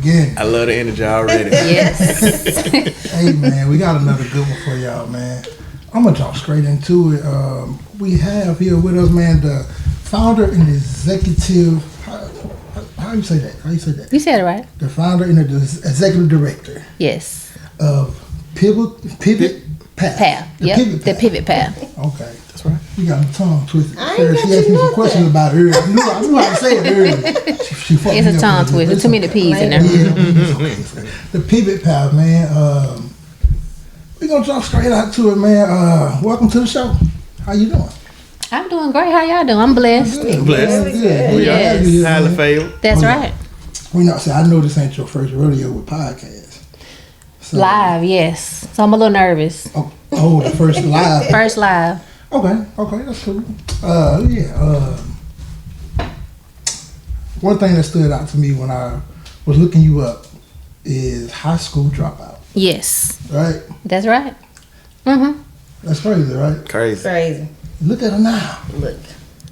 beginning. I love the energy already. Yes. Hey, man, we got another good one for y'all, man. I'm going to jump straight into it. We have here with us, man, the founder and executive, how you say that? How you say that? You said it right. The founder and the executive director Yes. of Pivot Path. Yep. The pivot path. Okay. That's right. You got my tongue twisted. I ain't She got asked you me some nothing. questions about it earlier. I knew how to say it earlier. She fucked It's me a up tongue with it. twister. It's Too many okay. P's in there. Yeah, it's okay. The Pivot Path, man. We're going to jump straight out to it, man. Welcome to the show. How you doing? I'm doing great. How y'all doing? I'm blessed. Good. Blessed. Good. We Yes. are Yeah. highly favored. That's Oh, yeah. right. We not say I know this ain't your first rodeo with podcasts. So, Live, yes. So I'm a little nervous. Oh, the first live. First live. Okay, that's cool. One thing that stood out to me when I was looking you up is high school dropout. Yes. Right? That's right. Mm-hmm. That's crazy, right? Crazy. Crazy. Look at her now. Look. Look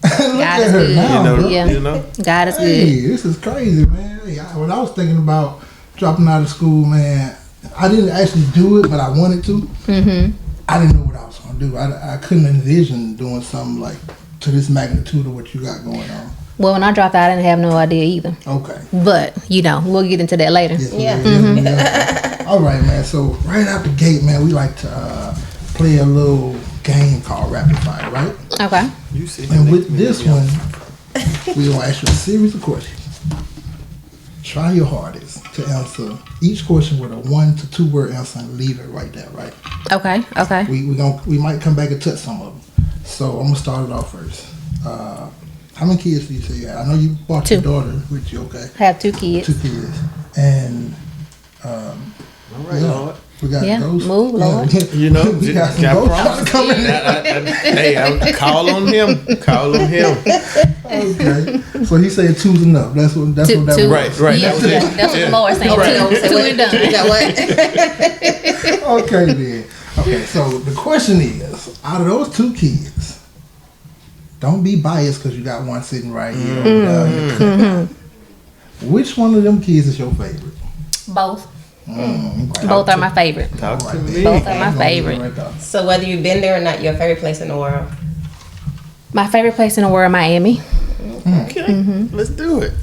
God at is her good. now. You know, bro. Yeah. you know. God is Hey, good. this is crazy, man. Hey, when I was thinking about dropping out of school, man, I didn't actually do it, but I wanted to. Mm-hmm. I didn't know what I was going to do. I couldn't envision doing something like to this magnitude of what you got going on. Well, when I dropped out, I didn't have no idea either. Okay. But, we'll get into that later. Yes, Yeah. yeah. All right, man. So right out the gate, man, we like to play a little game called Rapid Fire, right? Okay. You see. And with this one, we're going to ask you a series of questions. Try your hardest to answer each question with a 1 to 2 word answer and leave it right there, right? Okay. Okay. We might come back and touch some of them. So I'm gonna start it off first. How many kids do you say you have? I know you brought your 2. daughter with you, okay? I have 2 kids. 2 kids. And All right, yeah, Lord. we got Yeah, those. move, Lord. You know, we got some got ghosts promise. trying to come in. Hey, I call on him. Call on him. Okay. So he said 2's enough. That's what that Two. was. Right. Yeah, That was it. that's what the Lord saying. Right. 2 and done. You got what? Okay then. Okay, so the question is, out of those 2 kids, don't be biased because you got one sitting right here. Which one of them kids is your favorite? Both. Okay. Both are my favorite. Talk to All right, me. Both are my I'm gonna leave it favorite. right there. So whether you've been there or not, your favorite place in the world? My favorite place in the world, Miami. Okay, let's do it.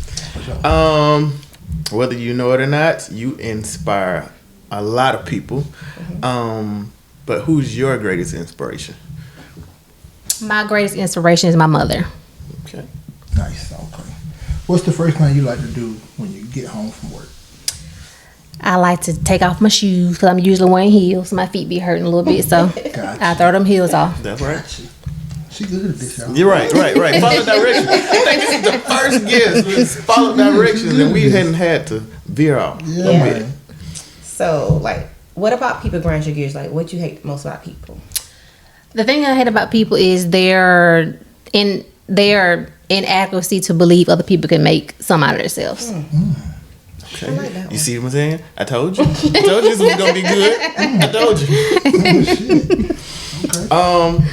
Whether you know it or not, you inspire a lot of people. But who's your greatest inspiration? My greatest inspiration is my mother. Okay. Nice. Okay. What's the first thing you like to do when you get home from work? I like to take off my shoes because I'm usually wearing heels. My feet be hurting a little bit, so Gotcha. I throw them heels off. That's right. She good at this, y'all. You're right. Follow directions. I think this is the first guest with follow directions, and we hadn't had to veer off. Yeah. Yeah. Man. So, like, what about people grind your gears? Like, what you hate most about people? The thing I hate about people is their inadequacy to believe other people can make some out of themselves. Okay. I like that You one. see what I'm saying? I told you. I told you this was gonna be good. I told you. Oh, shit. Okay.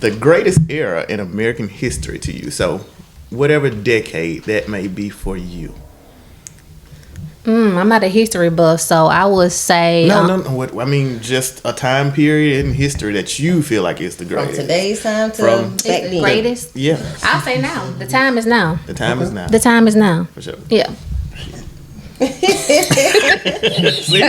The greatest era in American history to you. So, whatever decade that may be for you. I'm not a history buff, so I would say No. What I mean, just a time period in history that you feel like is the From greatest. today's time to From- back it's the then. greatest. Yeah, I'll say now. The time is now. the time is now. The time is now. For sure. Yeah. See,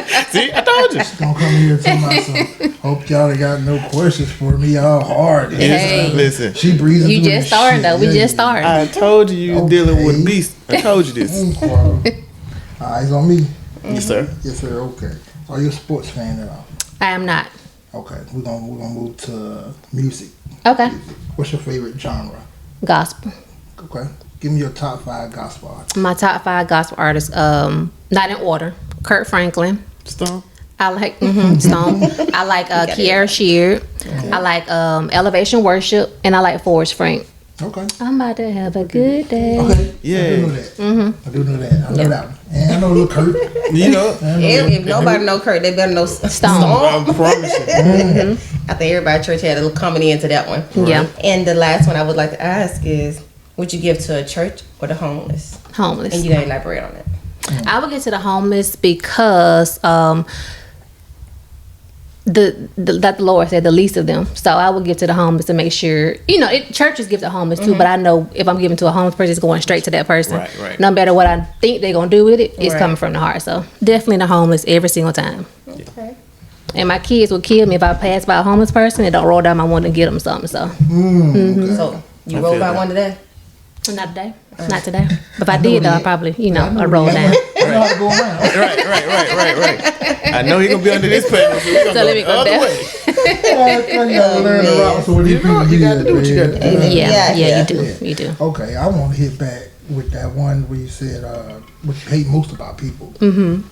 I told you. Don't come here and tell me some. Hope y'all ain't got no questions for me. All hard. Hey. Listen, She breathing. You through just this started shit. though. We Yeah, just yeah. started. I told you you dealing with a beast. I told you this. Eyes on me. Yes, sir. Yes, sir. Okay. Are you a sports fan at all? I am not. Okay. We're gonna move to music. Okay. What's your favorite genre? Gospel. Okay. Give me your top 5 gospel artists. My top 5 gospel artists, not in order. Kurt Franklin. Stone. I like Stone. I like Kiara Sheard. I like Elevation Worship, and I like Forrest Frank. Okay. I'm about to have a good day. Okay. Yeah. I do know that. I do know that. I know that one. And I know Lil Kurt. You know, If nobody know Kurt, they better know Stone. I promise you. I think everybody at church had a little coming into that one. Yeah. And the last one I would like to ask is, would you give to a church or the homeless? Homeless. And you gotta elaborate on it. I would get to the homeless because that the Lord said the least of them. So I would give to the homeless to make sure, churches give to homeless too, but I know if I'm giving to a homeless person, it's going straight to that person. Right. No matter what I think they're going to do with it, it's Right. coming from the heart. So definitely the homeless every single time. Okay. And my kids would kill me if I pass by a homeless person and don't roll down my window and get them something. So So you I rolled feel by that. one today? not today. Not today. But if I did, though, I probably, I roll down. You know how to go around. Right. I know he's gonna be under this panel, so we're gonna So let me the go other down. way. You gotta learn the route. So what these people You gotta do what you gotta do. Yeah, Yeah. you do. You do. Okay, I want to hit back with that one where you said what you hate most about people. Can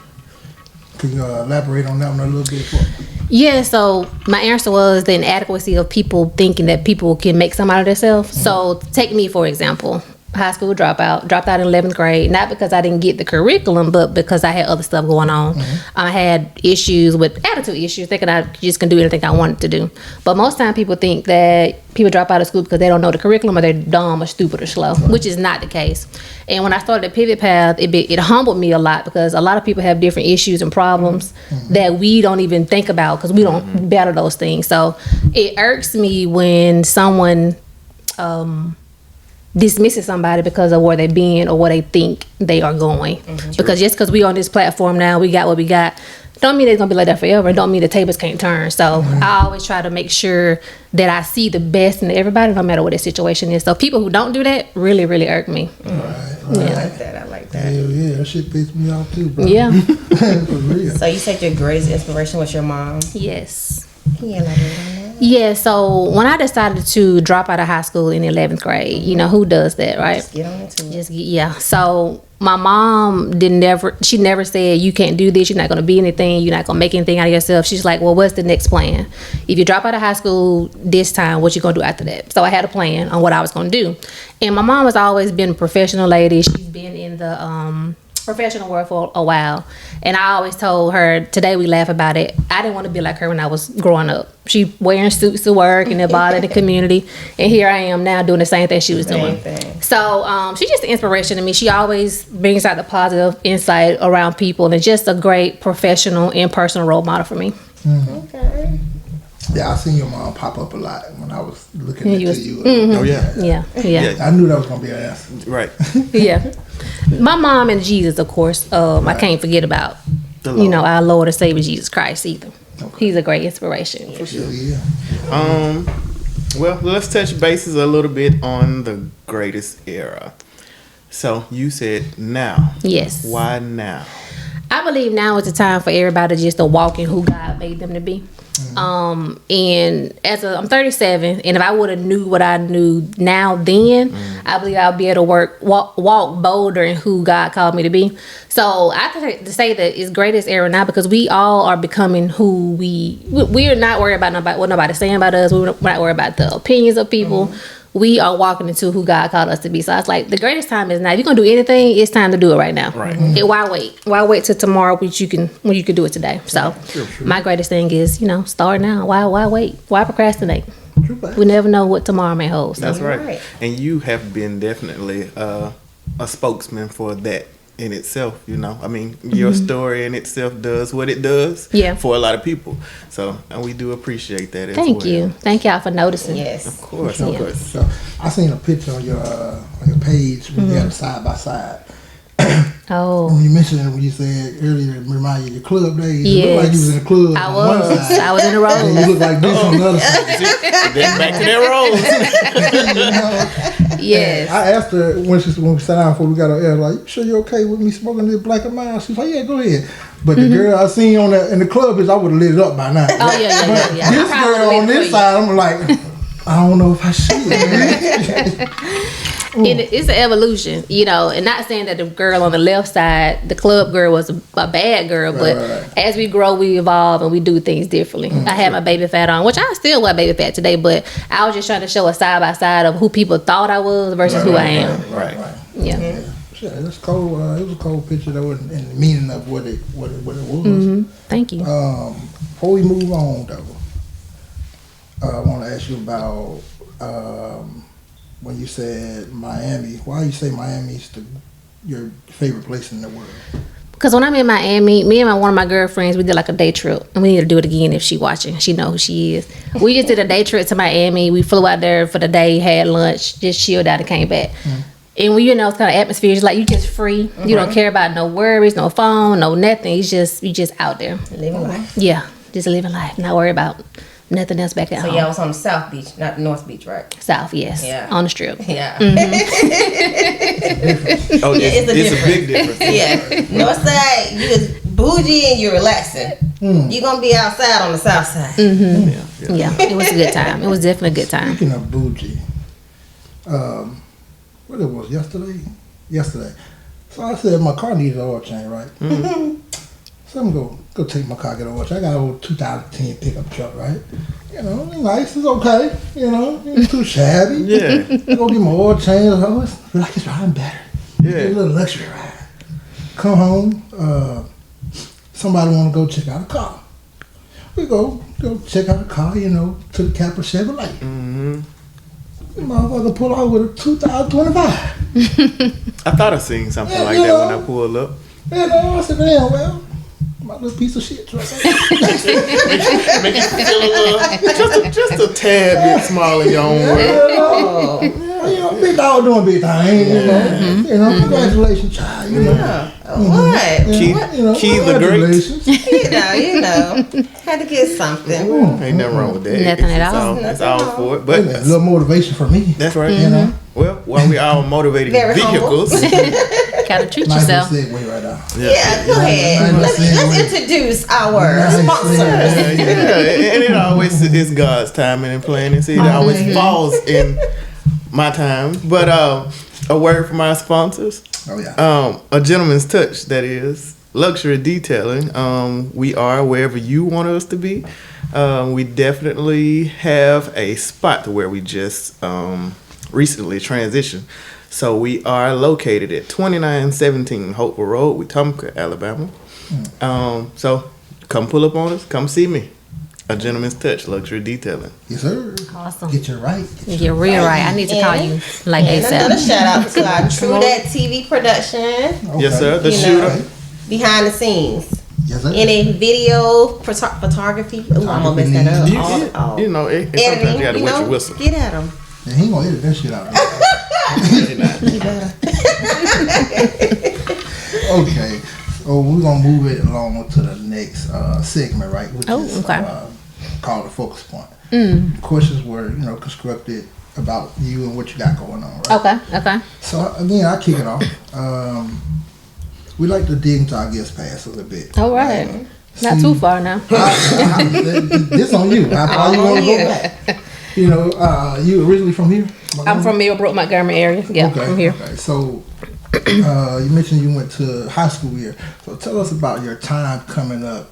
you elaborate on that one a little bit for me? Yeah, so my answer was the inadequacy of people thinking that people can make something out of themselves. So take me, for example. High school dropped out in 11th grade, not because I didn't get the curriculum, but because I had other stuff going on. I had issues with attitude issues, thinking I just can do anything I wanted to do. But most time people think that people drop out of school because they don't know the curriculum or they're dumb or stupid or slow, which is not the case. And when I started the Pivot Path, it humbled me a lot because a lot of people have different issues and problems that we don't even think about because we don't battle those things. So it irks me when someone dismisses somebody because of where they've been or where they think they are going. Because just because we on this platform now, we got what we got, don't mean it's gonna be like that forever. Don't mean the tables can't turn. So I always try to make sure that I see the best in everybody, no matter what their situation is. So people who don't do that really, really irk me. I like that. Hell yeah, that shit pissed me off too, bro. Yeah. For real. So you said your greatest inspiration was your mom. Yes. Can you elaborate on that? Yeah, so when I decided to drop out of high school in 11th grade, who does that, right? Get on into it. Yeah. So my mom she never said, you can't do this, you're not going to be anything, you're not going to make anything out of yourself. She's like, well, what's the next plan? If you drop out of high school this time, what you going to do after that? So I had a plan on what I was going to do. And my mom has always been a professional lady. She's been in the professional world for a while. And I always told her, today we laugh about it, I didn't want to be like her when I was growing up. She wearing suits to work and involved in the community, and here I am now doing the same thing she was doing. So she's just an inspiration to me. She always brings out the positive insight around people, and it's just a great professional and personal role model for me. Okay. Yeah, I seen your mom pop up a lot when I was looking into you. Oh yeah. Yeah. I knew that was gonna be an answer. Right. Yeah. My mom and Jesus, of course. I can't forget about The Lord. our Lord and Savior Jesus Christ either. Okay. He's a great inspiration. For sure, yeah. Well, let's touch bases a little bit on the greatest era. So you said now. Yes. Why now? I believe now is the time for everybody just to walk in who God made them to be. And I'm 37, and if I would have knew what I knew now then, I believe I'll be able to walk bolder in who God called me to be. So I think to say that it's greatest era now because we all are becoming who we're not worried about what nobody's saying about us. We're not worried about the opinions of people. We are walking into who God called us to be. So it's like the greatest time is now. If you're gonna do anything, it's time to do it right now. Right. And why wait? Why wait till tomorrow when you can do it today? So my greatest thing is, start now. Why wait? Why procrastinate? True fact. We never know what tomorrow may hold. So. That's right. Right. And you have been definitely a spokesman for that in itself. I mean, your story in itself does what it does for a lot of people. So, and we do appreciate that as well. Thank you. Thank y'all for noticing. Yes. Of course, Sure. of course. So I seen a picture on your page when you had it side by side. Oh. When you mentioned it when you said earlier, it reminded you of your club days. It Yes. looked like you was in the club I on one was. side. I was in the And you road. look like this on the other side. Then back to that rose. Yes. I asked her when we sat down before we got on air, like, you sure you're okay with me smoking this black and mild? She's like, yeah, go ahead. But the girl I seen in the club is I would have lit it up by now. Oh yeah. This I probably girl on lit it for this you. side, I'm like, I don't know if I should. And it's an evolution, and not saying that the girl on the left side, the club girl, was a bad girl, but Right. as we grow, we evolve and we do things differently. I had my baby fat on, which I still wear baby fat today, but I was just trying to show a side by side of who people thought I was versus who I am. Right. Yeah. Shit, it's cold. It was a cold picture though, and the meaning of what it was. Thank you. Before we move on though, I want to ask you about when you said Miami. Why you say Miami's the your favorite place in the world? Because when I'm in Miami, me and one of my girlfriends, we did like a day trip. And we need to do it again if she watching. She know who she is. We just did a day trip to Miami. We flew out there for the day, had lunch, just chilled out and came back. And when you know it's kind of atmosphere, it's like you just free. You don't care about no worries, no phone, no nothing. You just out there. Living life. Yeah, just living life. Not worry about nothing else back at home. So y'all was on the South Beach, not the North Beach, right? South, yes. Yeah. On the strip. Yeah. Oh, it's a big difference. Yeah. North side, you is bougie and you're relaxing. You're going to be outside on the South side. Yeah, it was a good time. It was definitely a good time. Speaking of bougie, what it was yesterday. So I said my car needed an oil change, right? So I'm go take my car, get an oil change. I got an old 2010 pickup truck, right? You know, it's nice, it's okay. You know, it's too shabby. Yeah. I go get my oil change. Oh, it's like it's riding better. Yeah. Get a little luxury ride. Come home. Somebody want to go check out a car. We go check out a car. You know, to the Capra Chevrolet. The motherfucker pull out with a 2025. I thought I seen something like that when I pulled up. You know, I said, damn, well, my little piece of shit truck. Make you feel just a tad bit small in your own world. You know, big dog doing big things. You know, congratulations, child. You know. What? Keith the Great. You know. Had to get something. Ain't nothing wrong with that. Nothing at all. It's all for it. But A little motivation for me. that's right. You know. Well, while we all motivated Very vehicles, Gotta treat Nice yourself. little segue right now. Yeah, go ahead. Let's introduce our sponsors. and it always is God's timing and planning. See, it always falls in my time. But a word from our sponsors. Oh yeah. A gentleman's touch, that is luxury detailing. We are wherever you want us to be. We definitely have a spot where we just recently transitioned. So we are located at 2917 Hopewell Road, Wetumpka, Alabama. So come pull up on us. Come see me. A gentleman's touch, luxury detailing. Yes, sir. Awesome. Get you right. You're real right. I need to call you like Another ASAP. shout out to our True That TV production. Okay. Yes, sir. The You shooter. know. Behind the scenes. Yes, sir. Any video photography. Ooh, I'm gonna mess that up. You know, sometimes Editing, you gotta wet your whistle. Get at them. Yeah, he ain't gonna edit that shit out. Okay. So we're gonna move it along to the next segment, right? Which is called the focus point. Questions were, constructed about you and what you got going on, right? Okay. So again, I kick it off. We like to dig into our guest past a little bit. All right. Not too far now. This on you. How far you want to go back? You originally from here? I'm from Millbrook, Montgomery area. Yeah, okay, from here. Okay, so you mentioned you went to high school here. So tell us about your time coming up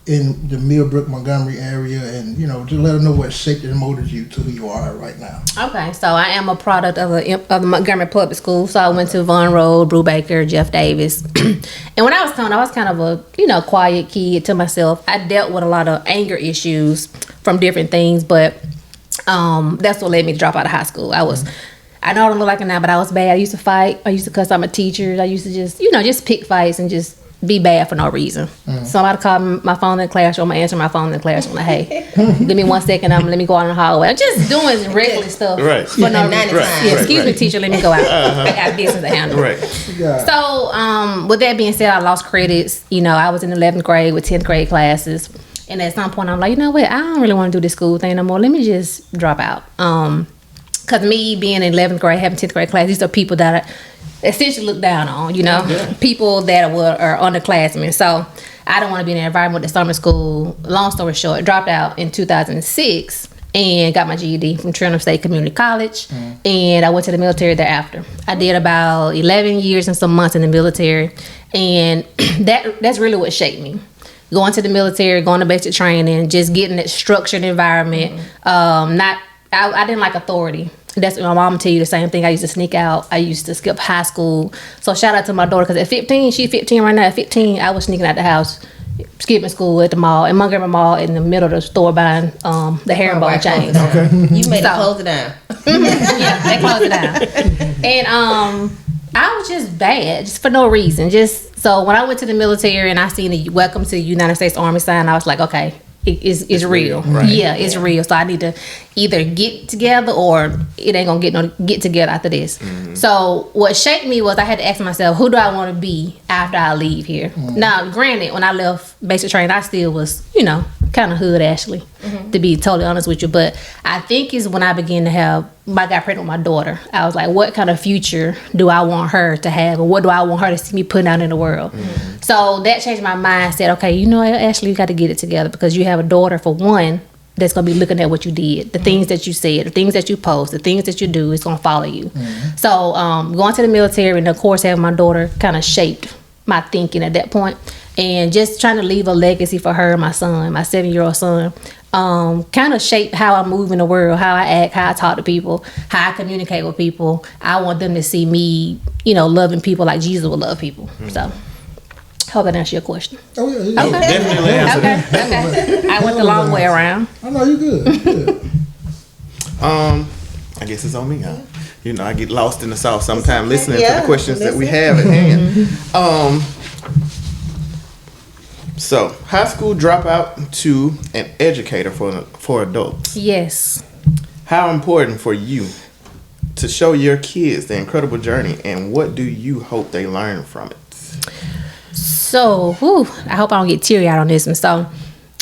in the Millbrook, Montgomery area, and just let us know what shaped and molded you to who you are right now. Okay, so I am a product of the Montgomery Public School. So I went to Von Road, Brubaker, Jeff Davis, and when I was coming, I was kind of a quiet kid to myself. I dealt with a lot of anger issues from different things, but that's what led me to drop out of high school. I know I don't look like it now, but I was bad. I used to fight. I used to cuss out my teachers. I used to just pick fights and just be bad for no reason. Somebody called my phone in the classroom. I answer my phone in the classroom like, hey, give me 1 second. Let me go out in the hallway. I'm just doing regular stuff. Right. For no reason. Excuse me, teacher. Let me go out. I got business to handle. Right. Yeah. So, with that being said, I lost credits. I was in 11th grade with 10th grade classes. And at some point, I'm like, you know what? I don't really want to do this school thing no more. Let me just drop out. Because me being in 11th grade, having 10th grade class, these are people that I essentially look down on, people that are underclassmen. So I don't want to be in an environment with the summer school. Long story short, dropped out in 2006 and got my GED from Trenton State Community College. And I went to the military thereafter. I did about 11 years and some months in the military. And that's really what shaped me. Going to the military, going to basic training, just getting that structured environment. I didn't like authority. That's my mom tell you the same thing. I used to sneak out. I used to skip high school. So shout out to my daughter, because at 15, she's 15 right now. At 15, I was sneaking out the house, skipping school at the mall, in Montgomery Mall, in the middle of the store buying the herringbone chains. Okay. You made it close it down. Yeah, they closed it down. And I was just bad, just for no reason. Just so when I went to the military and I seen the Welcome to the United States Army sign, I was like, okay, it's real. Right. Yeah, it's real. So I need to either get together or it ain't gonna get together after this. Mm-hmm. So what shaped me was I had to ask myself, who do I want to be after I leave here? Mm-hmm. Now, granted, when I left basic training, I still was, kind of hood, Ashley, to be totally honest with you. But I think is when I began to I got pregnant with my daughter. I was like, what kind of future do I want her to have? Or what do I want her to see me putting out in the world? Mm-hmm. So that changed my mindset. Okay, Ashley, you got to get it together because you have a daughter, for one, that's going to be looking at what you did, the things that you said, the things that you post, the things that you do, it's going to follow you. Mm-hmm. So going to the military and, of course, having my daughter kind of shaped my thinking at that point. And just trying to leave a legacy for her and my son, my 7-year-old son, kind of shaped how I move in the world, how I act, how I talk to people, how I communicate with people. I want them to see me, loving people like Jesus would love people. Mm-hmm. So, hope that answers your question. Oh, yeah. Okay. Definitely answered Okay. I went the long way around. I know, you good. I guess it's on me, huh? I get lost in the sauce sometimes listening to the questions that we have at hand. So, high school dropout to an educator for adults. Yes. How important for you to show your kids the incredible journey, and what do you hope they learn from it? So, I hope I don't get teary-eyed on this one. So,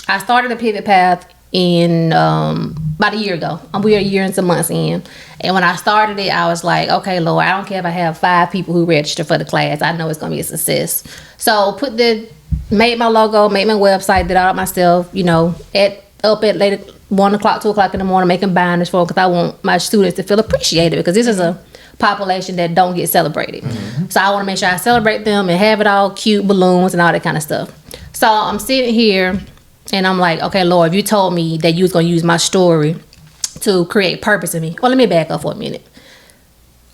I started a pivot path in about a year ago. We're a year and some months in. And when I started it, I was like, okay, Lord, I don't care if I have 5 people who register for the class. I know it's going to be a success. So, made my logo, made my website, did all myself, up at late 1 o'clock, 2 o'clock in the morning, making binders for them because I want my students to feel appreciated because this is a population that don't get celebrated. Mm-hmm. So I want to make sure I celebrate them and have it all cute, balloons and all that kind of stuff. So I'm sitting here and I'm like, okay, Lord, if you told me that you was going to use my story to create purpose in me. Well, let me back up for a minute.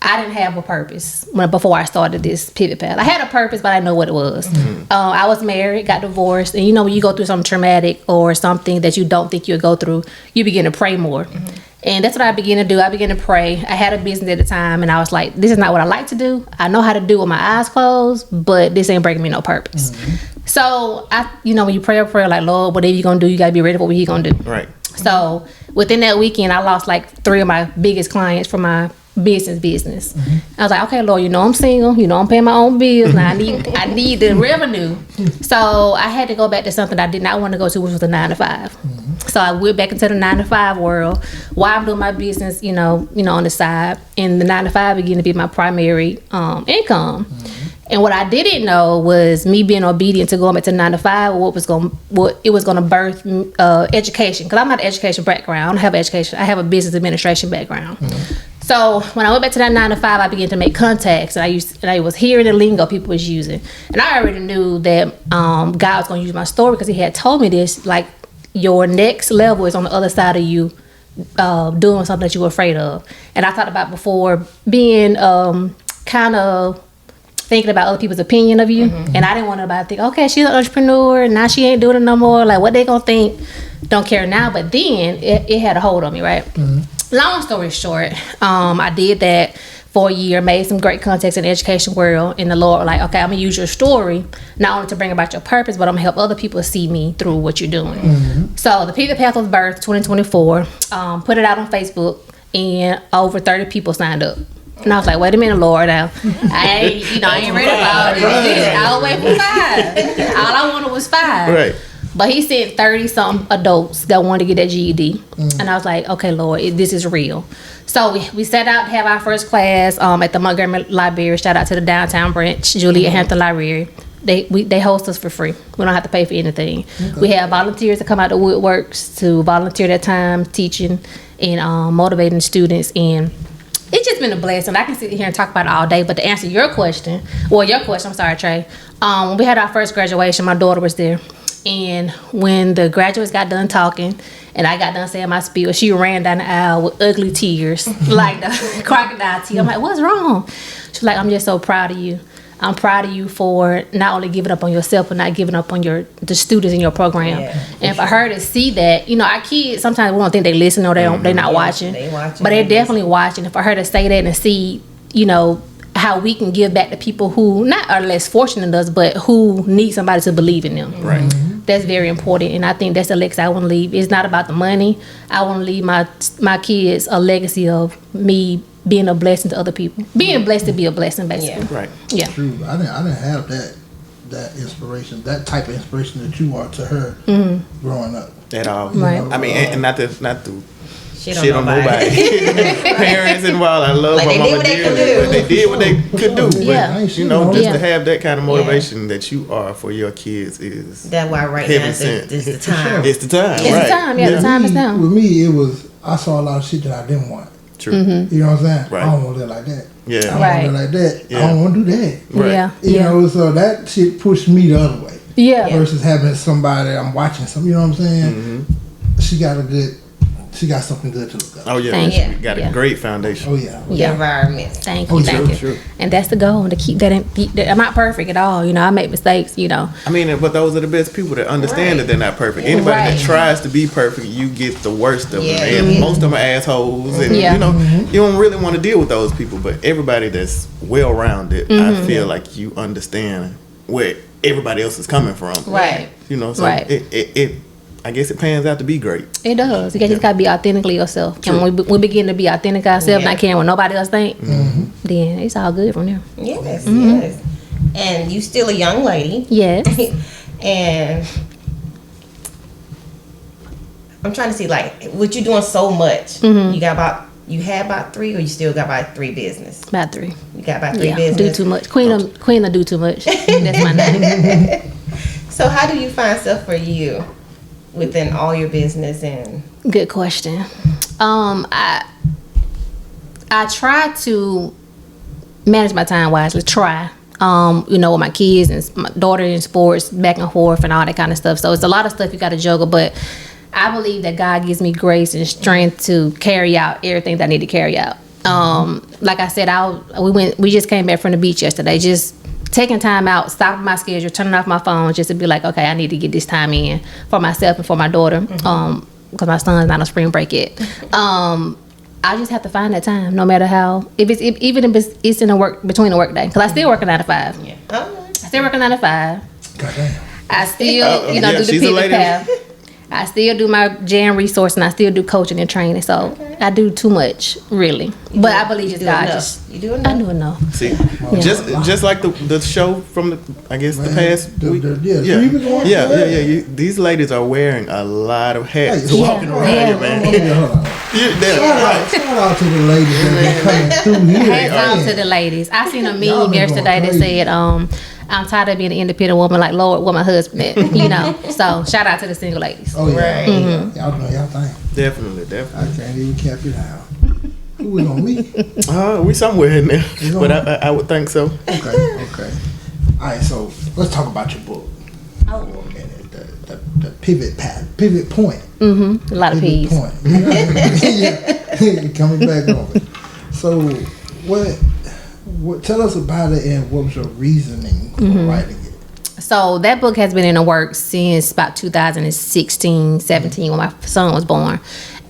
I didn't have a purpose before I started this pivot path. I had a purpose, but I didn't know what it was. Mm-hmm. I was married, got divorced, and when you go through something traumatic or something that you don't think you'll go through, you begin to pray more. Mm-hmm. And that's what I began to do. I began to pray. I had a business at the time, and I was like, this is not what I like to do. I know how to do with my eyes closed, but this ain't bringing me no purpose. Mm-hmm. So, when you pray a prayer, like, Lord, whatever you're going to do, you got to be ready for what you're going to do. Right. So, within that weekend, I lost like 3 of my biggest clients from my business. Mm-hmm. I was like, okay, Lord, I'm single, I'm paying my own bills now. I need the revenue. So I had to go back to something I did not want to go to, which was the 9 to 5. Mm-hmm. So I went back into the 9 to 5 world while I'm doing my business, on the side, and the 9 to 5 began to be my primary income. Mm-hmm. And what I didn't know was me being obedient to going back to 9 to 5, what it was going to birth education. Because I'm not an education background. I don't have education. I have a business administration background. Mm-hmm. So when I went back to that 9 to 5, I began to make contacts, and I was hearing the lingo people was using, and I already knew that God was going to use my story because He had told me this. Like, your next level is on the other side of you doing something that you were afraid of. And I thought about before being kind of thinking about other people's opinion of you, mm-hmm. and I didn't want nobody to think, okay, she's an entrepreneur, and now she ain't doing it no more. Like, what they gonna think? Don't care now. But then it had a hold on me, right? Mm-hmm. Long story short, I did that for a year, made some great contacts in the education world, and the Lord was like, okay, I'm gonna use your story not only to bring about your purpose, but I'm gonna help other people see me through what you're doing. Mm-hmm. So the Pivot Path was birthed 2024, put it out on Facebook, and over 30 people signed up. And I was like, wait a minute, Lord, now I ain't ready for all this. I'll wait for 5. All I wanted was 5. Right. But He sent 30-something adults that wanted to get that GED. Mm. And I was like, okay, Lord, this is real. So we set out to have our first class at the Montgomery Library. Shout out to the downtown branch, Juliet Hampton Library. They host us for free. We don't have to pay for anything. Okay. We have volunteers that come out to Woodworks to volunteer their time teaching and motivating students. And it's just been a blessing. I can sit here and talk about it all day, but to answer your question, I'm sorry, Trey. When we had our first graduation, my daughter was there. And when the graduates got done talking and I got done saying my spiel, she ran down the aisle with ugly tears, like the crocodile tears. I'm like, what's wrong? She's like, I'm just so proud of you. I'm proud of you for not only giving up on yourself, but not giving up on the students in your program. Yeah, and for her to see that, our kids, sometimes we don't think they listen or they're not watching. But they're definitely watching. And for her to say that and see, how how we can give back to people who not are less fortunate than us, but who need somebody to believe in them. Right. That's very important, and I think that's the legacy I want to leave. It's not about the money. I want to leave my kids a legacy of me being a blessing to other people, being blessed to be a blessing, basically. Right. Yeah. True. I didn't have that inspiration, that type of inspiration that you are to her growing up. At all. Right. I mean, and not to Shit on nobody. Parents involved. I love Like my they mama did what they did, could do. but they did what they could do. Yeah. But, you know, just Yeah. to have that kind of motivation that you are for your kids is That's why right heaven now sent. is the time. It's the time. It's right. the time. Yeah, the time is now. With me, it was, I saw a lot of shit that I didn't want. True. Mm-hmm. You know what I'm saying? Right. I don't want to live like that. Yeah. I don't Right. want to live like that. Yeah. I don't want to do that. Right. Yeah. You know, so that shit pushed me the other way. Yeah. Versus having somebody I'm watching some, you know what I'm saying? She got something good to look up. Oh yeah. Thank She you. got Yeah. a great foundation. Oh yeah. The Yeah. environment. Thank Oh, you, true, thank you. true. And that's the goal, to keep that in. I'm not perfect at all. You know, I make mistakes. You know. I mean, but those are the best people that understand that they're not perfect. Anybody Right. that tries to be perfect, you get the worst of Yeah. them. And most of them are assholes. And, Yeah. you know, you don't really want to deal with those people. But everybody that's well-rounded, I feel like you understand where everybody else is coming from. Right. You know, so Right. it I guess it pans out to be great. It does. You just gotta be authentically yourself. True. And when we begin to be authentic ourselves, Yeah. not caring what nobody else think, then it's all good from there. Yes, yes. And you still a young lady. Yes. And I'm trying to see, like, what you doing so much. You had about 3, or you still got about 3 business? About 3. You got about 3 Yeah. business. Do too much. Queen will do too much. That's my name. So how do you find stuff for you within all your business? And Good question. I try to manage my time wisely. Try. You know, with my kids and my daughter in sports, back and forth and all that kind of stuff. So it's a lot of stuff you got to juggle, but I believe that God gives me grace and strength to carry out everything that I need to carry out. Like I said, we just came back from the beach yesterday, just taking time out, stopping my schedule, turning off my phone, just to be like, okay, I need to get this time in for myself and for my daughter, because my son's not on spring break yet. I just have to find that time, no matter how, even if it's in the work, between the work day, because I still work a 9 to 5. yeah. I still work a 9 to 5. Goddamn. I still, do the she's a pivot lady. path. I still do my jam resource, and I still do coaching and training. So I do too much, really. But I believe just God. You do enough. I do enough. See, just like the show from the past week. These ladies are wearing a lot of hats Hey, walking around here, man. Hold on. Shout out to the ladies that been coming through here. Hands out to the ladies. I seen a Y'all meme been yesterday going that crazy. said, I'm tired of being an independent woman, like Lord, where my husband at, you know. So shout out to the single ladies. Oh yeah. Right. Y'all doing y'all thing. Definitely. I can't even cap it out. Who was on me? We somewhere in there, You but know? I would think so. Okay. All right, so let's talk about your book. Oh. For a minute. The pivot point. A lot of Pivot peas. point. Yeah. Coming back on it. So what tell us about it, and what was your reasoning for writing it? So that book has been in the works since about 2016, 17, when my son was born.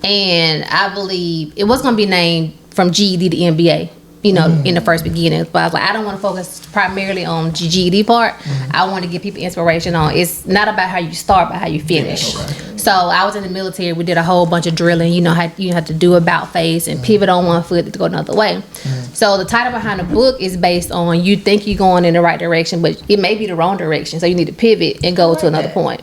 And I believe it was going to be named from GED to MBA, you know, in the first beginning. But I was like, I don't want to focus primarily on the GED part. I want to give people inspiration on, it's not about how you start, but how you finish. So I was in the military. We did a whole bunch of drilling. You know how you have to do about face and pivot on one foot to go another way. So the title behind the book is based on, you think you're going in the right direction, but it may be the wrong direction. So you need to pivot and go to another point.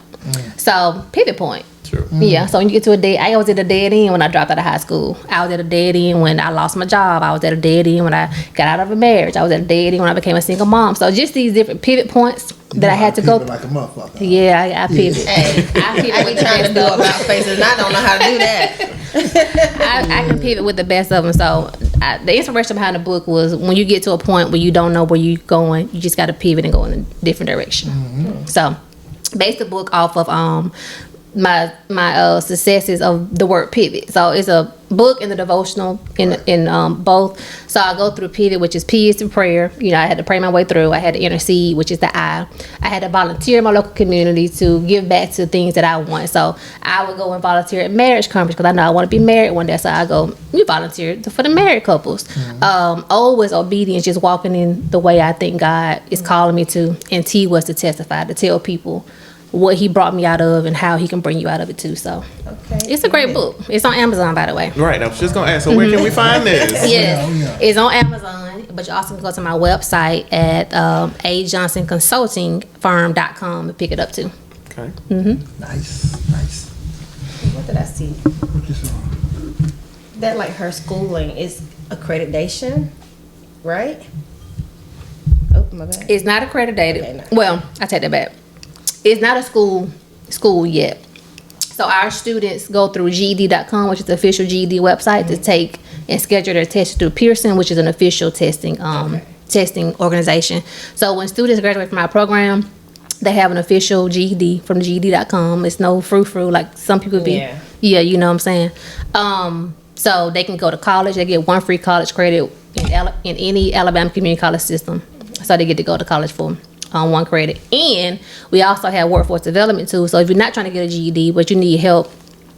So pivot point. True. Yeah, so when you get to I was at a dead end when I dropped out of high school. I was at a dead end when I lost my job. I was at a dead end when I got out of a marriage. I was at a dead end when I became a single mom. So just these different pivot points that I had to go through. Like a motherfucker. Yeah, I pivot. Hey, I pivot I with be the trying to best do of about them. faces, and I don't know how to do that. I can pivot with the best of them. So the inspiration behind the book was, when you get to a point where you don't know where you're going, you just got to pivot and go in a different direction. So based the book off of my successes of the word pivot. So it's a book and the devotional in both. So I go through pivot, which is P is to prayer. You know, I had to pray my way through. I had to intercede, which is the I. I had to volunteer in my local community to give back to things that I want. So I would go and volunteer at marriage conference because I know I want to be married one day. So I go, we volunteer for the married couples. O was obedience, just walking in the way I think God is calling me to. And T was to testify, to tell people what he brought me out of and how he can bring you out of it too. So it's a great book. It's on Amazon, by the way. Right. I was just gonna ask. So where can we find this? It's on Amazon, but you also can go to my website at ajohnsonconsultingfirm.com and pick it up too. Okay. Nice. What did I see? What you saw? That like her schooling is accreditation, right? Oh, my bad. It's not accredited. Okay, no. Well, I take that back. It's not a school yet. So our students go through GED.com, which is the official GED website, to take and schedule their tests through Pearson, which is an official testing organization. So when students graduate from our program, they have an official GED from GED.com. It's no frou-frou like some people be. Yeah, you know what I'm saying? So they can go to college. They get 1 free college credit in any Alabama community college system. So they get to go to college for 1 credit. And we also have workforce development tools. So if you're not trying to get a GED, but you need help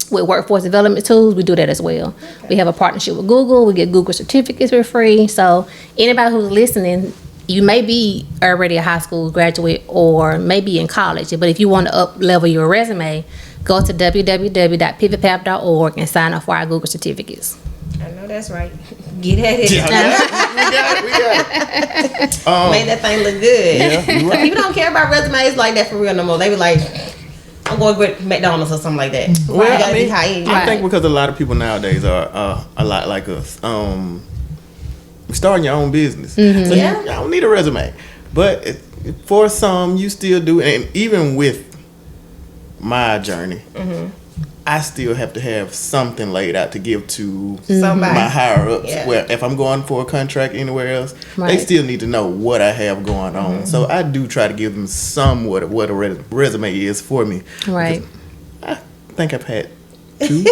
with workforce development tools, we do that as well. We have a partnership with Google. We get Google certificates for free. So anybody who's listening, you may be already a high school graduate or maybe in college, but if you want to up level your resume, go to www.pivotpath.org and sign up for our Google certificates. I know that's right. Get at it. Yeah, we got it. Make that thing look good. Yeah, you're right. People don't care about resumes like that for real no more. They be like, I'm going with McDonald's or something like that. Well, You gotta I mean, be high-end. I think because a lot of people nowadays are a lot like us. Starting your own business, so you don't need a resume. But for some, you still do. And even with my journey, I still have to have something laid out to give to Somebody. my higher ups. Yeah. Where if I'm going for a contract anywhere else, they still need to know what I have going on. So I do try to give them somewhat of what a resume is for me. Right. I think I've had two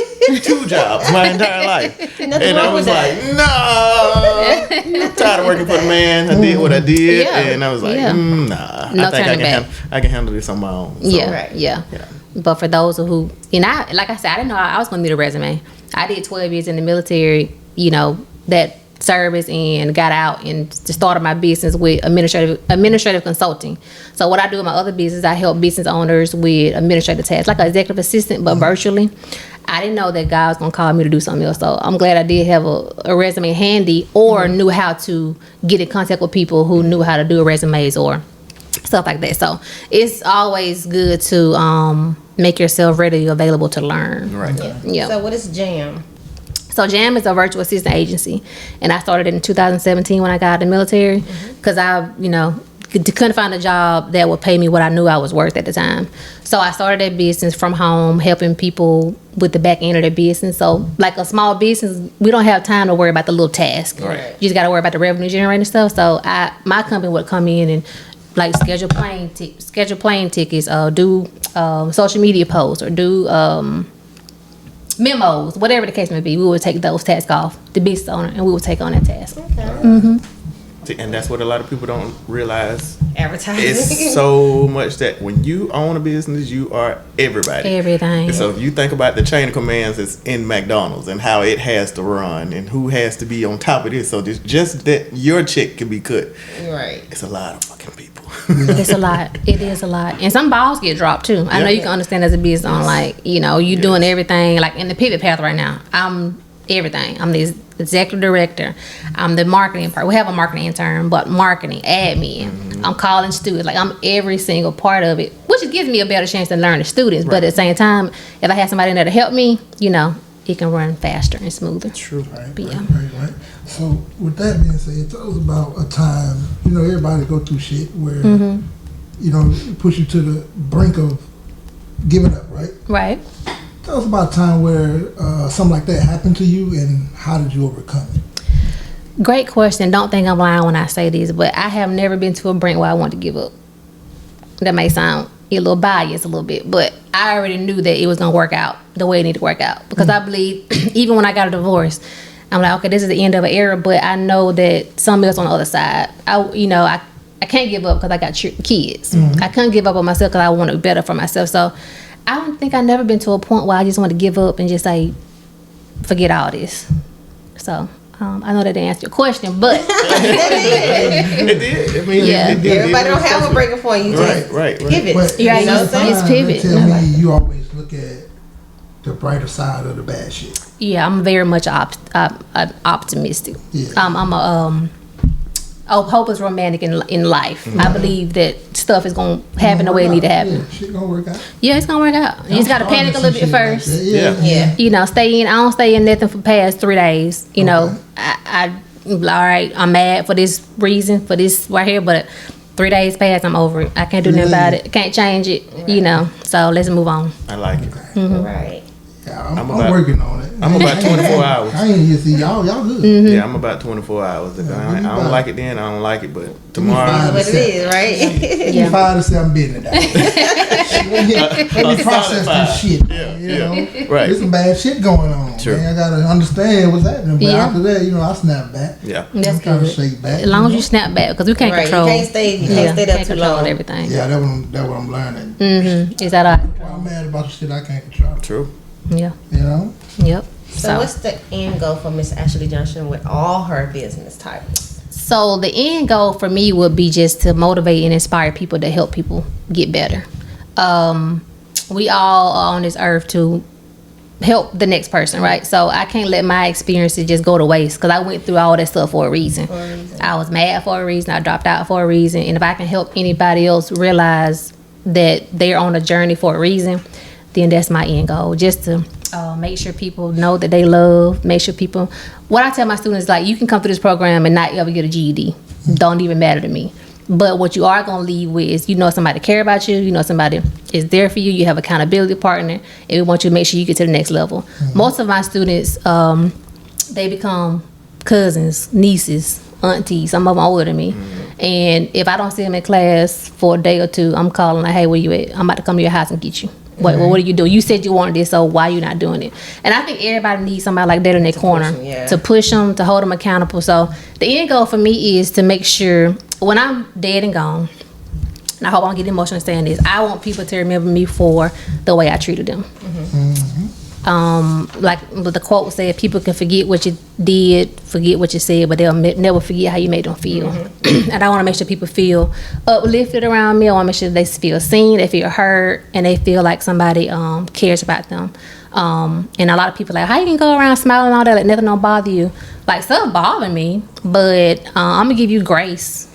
jobs my entire life, and I was like, no, I'm tired of working for the man. I did what I did, and I was like, nah. No I think I can handle this on my own. So, Yeah. But for those who, like I said, I didn't know I was going to need a resume. I did 12 years in the military, that service, and got out and just started my business with administrative consulting. So what I do in my other business, I help business owners with administrative tasks, like an executive assistant, but virtually. I didn't know that God was going to call me to do something else. So I'm glad I did have a resume handy, or knew how to get in contact with people who knew how to do resumes or stuff like that. So it's always good to make yourself ready, available to learn. Right. Yeah. So what is JAM? So JAM is a virtual assistant agency, and I started in 2017 when I got out of the military, because I, couldn't find a job that would pay me what I knew I was worth at the time. So I started that business from home, helping people with the back end of their business. So like a small business, we don't have time to worry about the little task. Right. You just got to worry about the revenue generating stuff. So my company would come in and like schedule plane tickets, do social media posts, or do memos, whatever the case may be. We would take those tasks off the business owner, and we would take on that task. Okay. And that's what a lot of people don't realize. Advertising. It's so much that when you own a business, you are everybody. Everything. And so if you think about the chain of commands that's in McDonald's and how it has to run and who has to be on top of this, so just that your check can be cut. Right. It's a lot of fucking people. It's a lot. It is a lot. And some balls get dropped too. I know you can understand as a business on, like, you doing everything. Like in the pivot path right now, I'm everything. I'm the executive director. I'm the marketing part. We have a marketing intern, but marketing, admin. I'm calling students. Like, I'm every single part of it, which gives me a better chance to learn the students. Right. But at the same time, if I have somebody in there to help me, it can run faster and smoother. True. Right. So with that being said, tell us about a time, everybody go through shit where, push you to the brink of giving up, right? Right. Tell us about a time where something like that happened to you, and how did you overcome it? Great question. Don't think I'm lying when I say this, but I have never been to a brink where I want to give up. That may sound a little biased a little bit, but I already knew that it was gonna work out the way it needed to work out, because I believe even when I got a divorce, I'm like, okay, this is the end of an era, but I know that something else on the other side. I can't give up because I got kids. I couldn't give up on myself because I want to be better for myself. So I don't think I've never been to a point where I just want to give up and just say, forget all this. So I know that didn't answer your question, but it did. I mean, yeah. it did. Everybody don't have a breaking point. You just right. pivot. But Yeah, you know what I'm saying? it's pivot. Tell me you always look at the brighter side of the bad shit. Yeah, I'm very much optimistic. Yeah. I'm a hopeless romantic in life. I believe that stuff is gonna happen the way it need to happen. Yeah, shit gonna work out. Yeah, it's gonna work out. You just gotta panic a little bit first. Yeah. Stay in. I don't stay in nothing for past 3 days. I all right, I'm mad for this reason, for this right here, but 3 days pass, I'm over it. I can't do nothing about it. Can't change it. Right. So let's move on. I like it. Right. Yeah, I'm working on it. I'm about 24 hours. I ain't here to see y'all good. Yeah, I'm about 24 hours. If I don't like it then, I don't like it. But tomorrow, That's what it is, right? You 5 to 7 business. Let me process this shit. Yeah. Right. There's some bad shit going on. Sure. Man, I gotta understand what's happening. But after that, I snap back. Yeah. That's I'm kind of good. shake back. As long as you snap back, because we can't Right. control. You can't stay there too control long. everything. Yeah, that's what I'm learning. Is that all? I'm mad about the shit I can't control. True. Yeah. Yep. So what's the end goal for Miss Ashley Johnson with all her business titles? So the end goal for me would be just to motivate and inspire people to help people get better. We all are on this earth to help the next person, right? So I can't let my experiences just go to waste, because I went through all that stuff for a reason. I was mad for a reason. I dropped out for a reason. And if I can help anybody else realize that they're on a journey for a reason, then that's my end goal. Just to make sure people know that they love. Make sure people. What I tell my students is, like, you can come through this program and not ever get a GED. Don't even matter to me. But what you are gonna leave with is, somebody care about you. Somebody is there for you. You have accountability partner, and we want you to make sure you get to the next level. Most of my students, they become cousins, nieces, aunties. Some of them older than me. And if I don't see them in class for a day or two, I'm calling like, hey, where you at? I'm about to come to your house and get you. What are you doing? You said you wanted this, so why you not doing it? And I think everybody needs somebody like that in their corner to push them, to hold them accountable. So the end goal for me is to make sure when I'm dead and gone, and I hope I don't get emotional saying this, I want people to remember me for the way I treated them. Like the quote said, people can forget what you did, forget what you said, but they'll never forget how you made them feel. And I want to make sure people feel uplifted around me. I want to make sure they feel seen, they feel heard, and they feel like somebody cares about them. And a lot of people are like, how you can go around smiling and all that, like nothing don't bother you? Like, stuff bother me, but I'm gonna give you grace.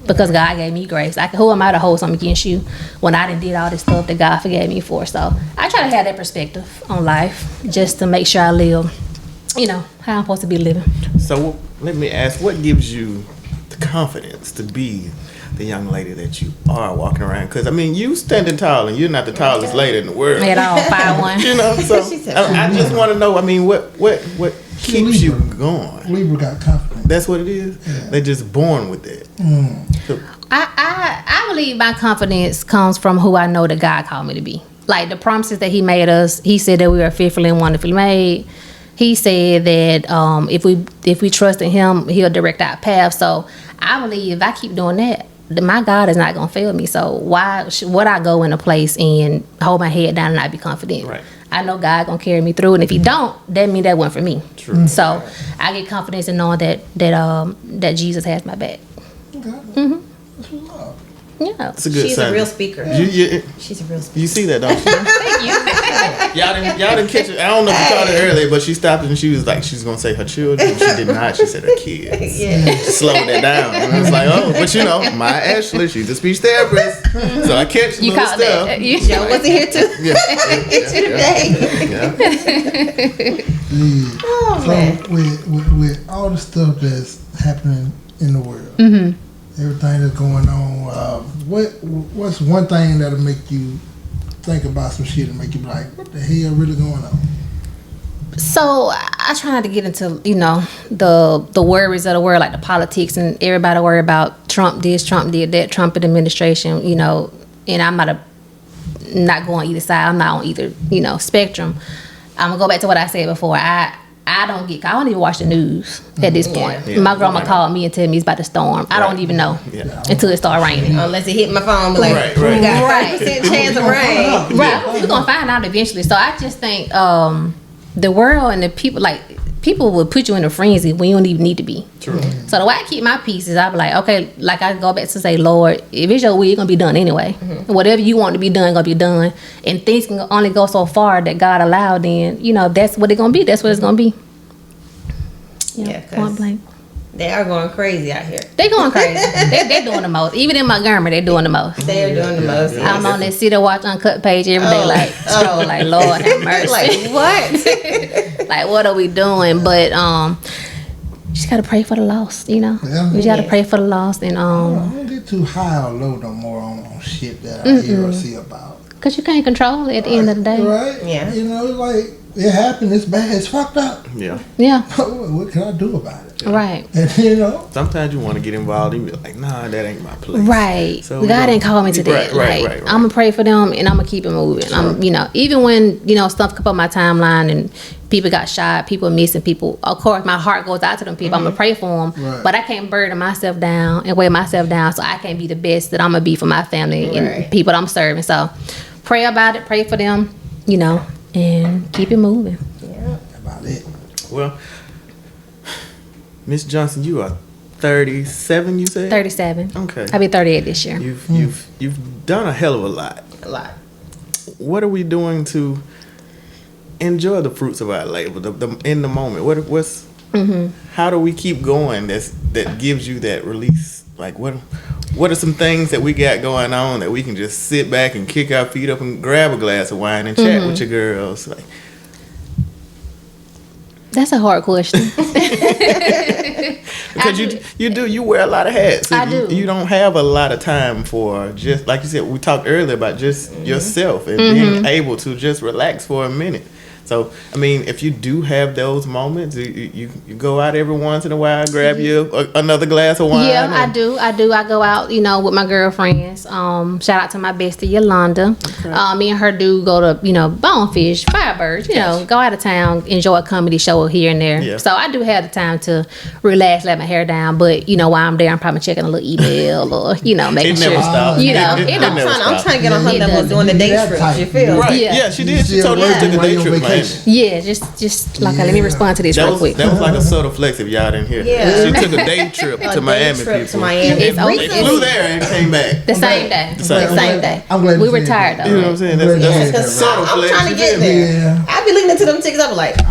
Because God gave me grace. Who am I to hold something against you when I done did all this stuff that God forgave me for? So I try to have that perspective on life, just to make sure I live, how I'm supposed to be living. So let me ask, what gives you the confidence to be the young lady that you are walking around? Because, you standing tall, and you're not the tallest lady in the world. At all, 5'1". So I just want to know, what keeps you going? Libra got confidence. That's what it is? Yeah. They're just born with it. So, I believe my confidence comes from who I know that God called me to be. Like the promises that He made us. He said that we are fearfully and wonderfully made. He said that if we trust in Him, He'll direct our path. So I believe if I keep doing that, my God is not gonna fail me. So why would I go in a place and hold my head down and not be confident? Right. I know God gonna carry me through, and if He don't, that means that wasn't for me. True. So I get confidence in knowing that Jesus has my back. Okay. That's what's up. Yeah. It's a good She's sign. a real speaker. She's a real speaker. You see that, don't you? Thank you. Y'all didn't catch it. I don't know if you caught it earlier, but she stopped and she was like, she's gonna say her children. She did not. She said her kids. Yeah. She slowed that down. And I was like, oh, but my Ashley, she's a speech therapist, so I catch You little caught stuff. that. Joe wasn't here too. Yeah. Oh, So man. with all the stuff that's happening in the world, everything that's going on, what's one thing that'll make you think about some shit and make you be like, what the hell really going on? So I try not to get into the worries of the world, like the politics, and everybody worry about Trump this, Trump did that, Trump administration, and I'm not not going either side. I'm not on either, spectrum. I'm gonna go back to what I said before. I don't even watch the news at this point. Yeah. My grandma called me and tell me it's about to storm. I don't even know until it start raining. Unless it hit my phone, like, right. We got 5% chance of rain. Right. We're gonna find out eventually. So I just think the world and the people will put you in a frenzy when you don't even need to be. True. So the way I keep my peace is I be like, okay, like I go back to say, Lord, if it's your will, it's gonna be done anyway. Whatever you want to be done, gonna be done. And things can only go so far that God allowed. Then that's what it's gonna be. That's what it's gonna be. Yeah, point blank. They are going crazy out here. They going crazy. They're doing the most. Even in Montgomery, they're doing the most. They are doing the most. Yeah. I'm on that City Watch Uncut page every day, like Lord have mercy. Like what? Like what are we doing? But you just gotta pray for the lost. Yeah. You just gotta pray for the lost, and I don't get too high or low no more on shit that I hear or see about. Cause you can't control it at the end of the day. Right? Yeah. Like it happened. It's bad. It's fucked up. Yeah. Yeah. What can I do about it? Right. And, Sometimes you want to get involved and be like, nah, that ain't my place. Right. So God didn't call me to that. Right. I'm gonna pray for them and I'm gonna keep it moving. Sure. Even when stuff come up on my timeline and people got shot, people missing, people. Of course, my heart goes out to them people. I'm gonna pray for them, Right. but I can't burden myself down and weigh myself down, so I can't be the best that I'm gonna be for my family and people that I'm serving. So, pray about it. Pray for them. And keep it moving. Yeah. About it. Well, Miss Johnson, you are 37. You said 37. Okay. I'll be 38 this year. You've done a hell of a lot. A lot. What are we doing to enjoy the fruits of our labor? In the moment. What's how do we keep going? That gives you that release. Like what are some things that we got going on that we can just sit back and kick our feet up and grab a glass of wine and chat with your girls? Like, that's a hard question. because you wear a lot of hats. So I do. You don't have a lot of time for just, like you said, we talked earlier about just yourself and being able to just relax for a minute. So, I mean, if you do have those moments, you go out every once in a while, grab you another glass of wine. Yeah, I do. I go out, with my girlfriends. Shout out to my bestie, Yolanda. Okay. Me and her do go to, Bonefish, Firebirds, go out of town, enjoy a comedy show here and there. Yeah. So I do have the time to relax, let my hair down. But, while I'm there, I'm probably checking a little email or, making sure. Stop. I'm trying to get on her level doing the day trips, you feel? Right. Yeah, she did. She totally took a day trip. Yeah, just like let me respond to this real quick. That was like a subtle flex if y'all didn't hear. Yeah. She took a day trip to Miami. They flew there and came back. The same day. I'm glad we were tired though. You know what I'm saying? That's a subtle flex. I'm trying to get there. Yeah. I be listening to them tickets. I'm like, I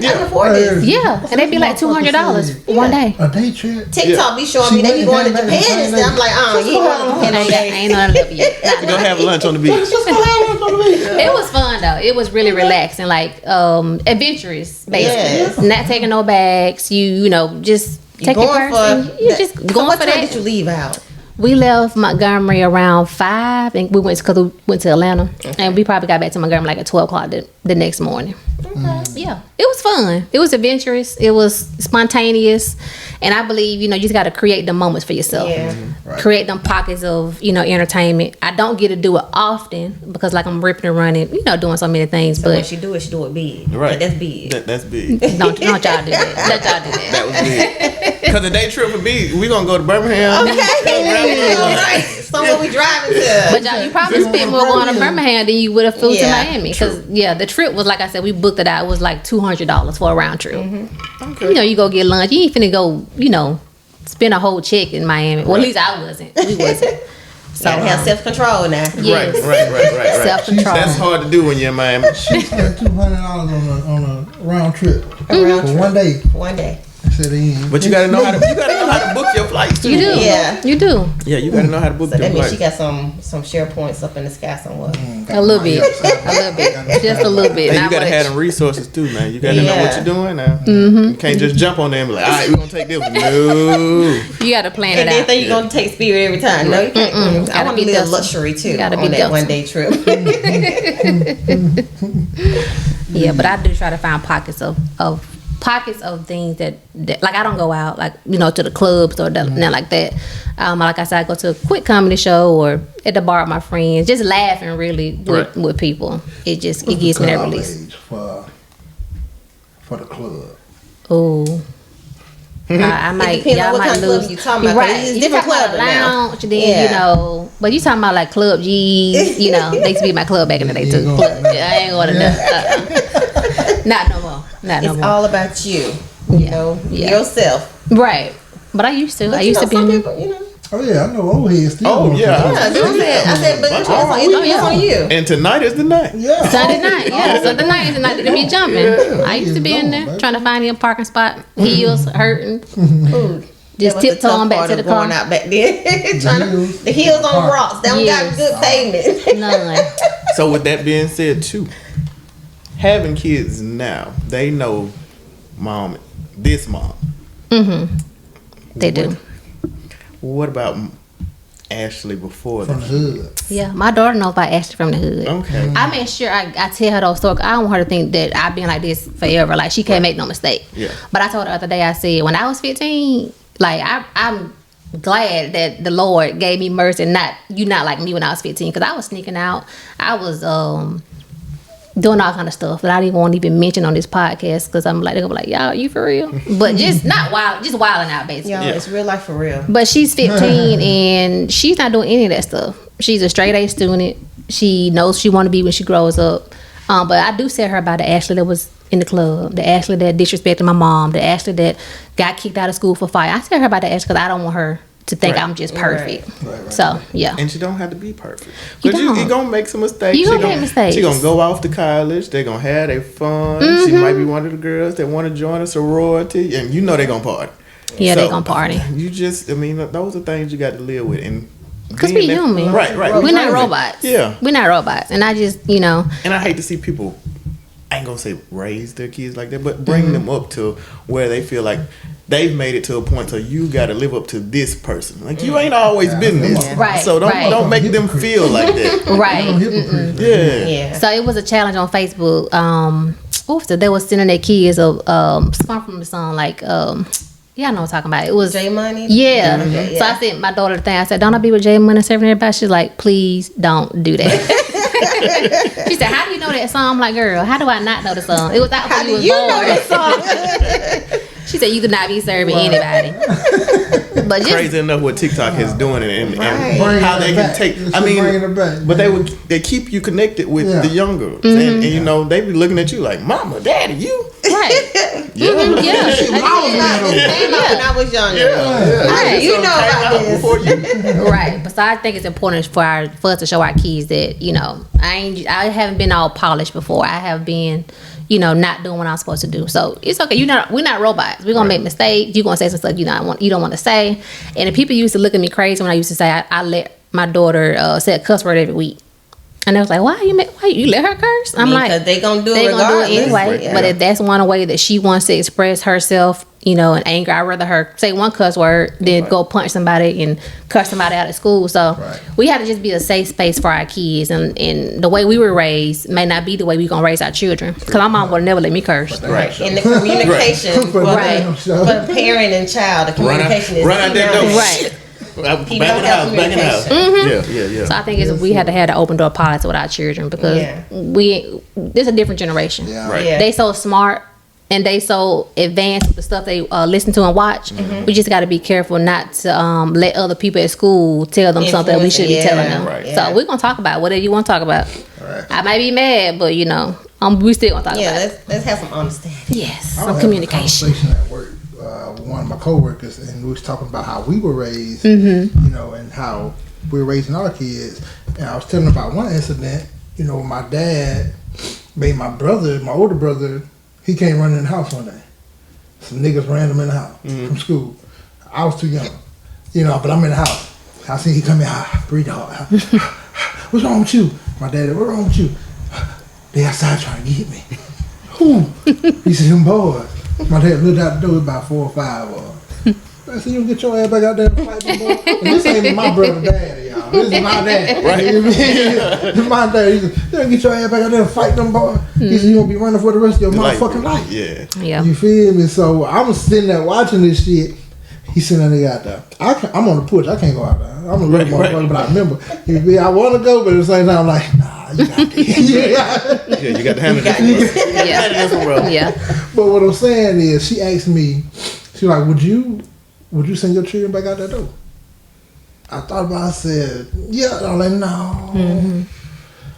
can afford this. Yeah, and they'd be like $200 one day. A day trip. TikTok be showing me they be going to Japan and stuff. I'm like, you ain't going to Japan all day. I ain't on that yet. Go have lunch on the beach. It was fun though. It was really relaxing, like adventurous, basically. Not taking no bags. You just take your purse and you just going for that. What time did you leave out? We left Montgomery around 5, and we went to Atlanta, and we probably got back to Montgomery like at 12 o'clock the next morning. Okay. Yeah, it was fun. It was adventurous. It was spontaneous, and I believe you just got to create the moments for yourself. Yeah. Right. Create them pockets of entertainment. I don't get to do it often because like I'm ripping and running, doing so many things. So but when she do it big. Right. That's big. That's big. Don't y'all do that. Let y'all do that. That was big. Because the day trip would be, we gonna go to Birmingham. Okay. All right. Somewhere we driving to. But y'all, you probably spent more going to Birmingham than you would have flew to Miami. Because the trip was, like I said, we booked it out. It was like $200 for a round trip. Okay. You go get lunch. You ain't finna go, spend a whole check in Miami. Well, at least I wasn't. We wasn't. So have self-control now. Yes. Right. Self-control. That's hard to do when you're in Miami. She spent $200 on a round trip for 1 day. 1 day. But you gotta know how to book your flights too. You do. Yeah. You do. Yeah, you gotta know how to book your that flights. means she got some share points up in the sky somewhere. A little bit. Just a little bit. And you gotta have them resources too, man. You gotta know what you're doing now. You can't just jump on there and be like, all right, we're gonna take this one. No. You gotta plan it and out. then think you're gonna take Spirit every time. No, you can't. I want to live luxury too on that 1 day trip. Yeah, but I do try to find pockets of pockets of things that like I don't go out like to the clubs or nothing like that. Like I said, I go to a quick comedy show or at the bar with my friends, just laughing really with people. It gives me that release. For the club. Oh. I might. Depends on what kind of club you talking about. Right. It's You different talking about club lounge, then but you talking about like Club G's. They used to be my club back in the day too. I ain't going to that. Not no more. It's all about you. Yourself. Right. But I used to. But I used to be. Some people, Oh yeah, I know old heads still. Oh yeah. I said, but it's on you. And tonight is the night. Yeah. Sunday night, Sunday night is the night to be jumping. I used to be in there trying to find a parking spot, heels hurting, just tiptoeing back to the car. Going out back then, the heels on the rocks. They don't got good pavement. None. So with that being said, too, having kids now, they know this mom. Mm-hmm. They do. What about Ashley before from the hood? Yeah, my daughter knows about Ashley from the hood. Okay. I make sure I tell her those stories. I don't want her to think that I've been like this forever. Like she can't make no mistake. Yeah. But I told her the other day, I said, when I was 15, like I'm glad that the Lord gave me mercy and not like me when I was 15. Because I was sneaking out. I was doing all kind of stuff that I didn't want to even mention on this podcast because I'm like, they're gonna be like, y'all, you for real? But just not wild, just wilding out basically. Yeah, it's real life for real. But she's 15 and she's not doing any of that stuff. She's a straight A student. She knows she want to be when she grows up. But I do tell her about the Ashley that was in the club, the Ashley that disrespected my mom, the Ashley that got kicked out of school for fight. I tell her about the Ashley because I don't want her to think I'm just perfect. Right. So, yeah. And she don't have to be perfect. Because you're going to make some mistakes. You're going to make mistakes. She's going to go off to college. They're going to have their fun. Mm-hmm. She might be one of the girls that want to join a sorority. And they're going to party. Yeah, they're going to party. You just, those are things you got to live with. And because we're human. Right. We're not robots. Yeah. We're not robots. And I just, And I hate to see people, I ain't going to say raise their kids like that, but bring them up to where they feel like they've made it to a point so you got to live up to this person. Like you ain't always been this. Right. So don't make them feel like that. Right. Yeah. So it was a challenge on Facebook. They were sending their kids a song from the song like yeah, I know what I'm talking about. It was J Money. Yeah. Mm-hmm. So I sent my daughter the thing. I said, "Don't I be with J Money serving everybody?" She's like, "Please don't do that." She said, "How do you know that song?" I'm like, "Girl, how do I not know the song? It was out when you was born." Know that song? She said, "You could not be serving anybody." But just crazy enough what TikTok is doing and how they can take. But they keep you connected with the younger, and they be looking at you like, "Mama, Daddy, you." Right. Yeah. When I was younger. Right. You know about this. Right. But so I think it's important for us to show our kids that, I haven't been all polished before. I have been, not doing what I'm supposed to do. So it's okay. We're not robots. We're gonna make mistakes. You're gonna say some stuff you don't want to say. And the people used to look at me crazy when I used to say I let my daughter say a cuss word every week. And they was like, why you let her curse? I'm like, because they gonna do it anyway. Yeah. But if that's one way that she wants to express herself, in anger, I'd rather her say one cuss word than go punch somebody and curse somebody out of school. So we have to just be a safe space for our kids. And the way we were raised may not be the way we're going to raise our children. Because my mom would never let me curse. Right. And the communication for the parent and child, the communication is run out that door. Right. Back in the house. Mm-hmm. Yeah. So I think we had to have the open door policy with our children because this is a different generation. Yeah. Right. Yeah. They so smart and they so advanced with the stuff they listen to and watch. Mm-hmm. We just got to be careful not to let other people at school tell them something we should be telling them. Right. So we're gonna talk about whatever you want to talk about. Right. I might be mad, but we still gonna talk about it. Let's have some understanding. Yes, some communication. Conversation at work. One of my coworkers, and we was talking about how we were raised, and how we were raising our kids. And I was telling them about one incident. My dad made my older brother, he came running in the house one day. Some niggas ran him in the house from school. I was too young, but I'm in the house. I see he come in, breathe hard. What's wrong with you? My dad, what's wrong with you? They outside trying to get me. Who? He said, them boys. My dad looked out the door about 4 or 5 of them. I said, you get your ass back out there and fight them boys. And this ain't my brother daddy, y'all. No, this is my dad. Right. This is my dad. He said, you get your ass back out there and fight them boys. He said, you gonna be running for the rest of your motherfucking life. Yeah. You feel me? So I'm sitting there watching this shit. He's sitting there out there. I'm on the porch. I can't go out there. I'm a little motherfucker, but I remember. I want to go, but at the same time, I'm like, nah, you got this. You got to handle this. Yeah. But what I'm saying is, she asked me, she's like, would you send your children back out that door? I thought about it. I said, yeah. I'm like, no. Mm-hmm.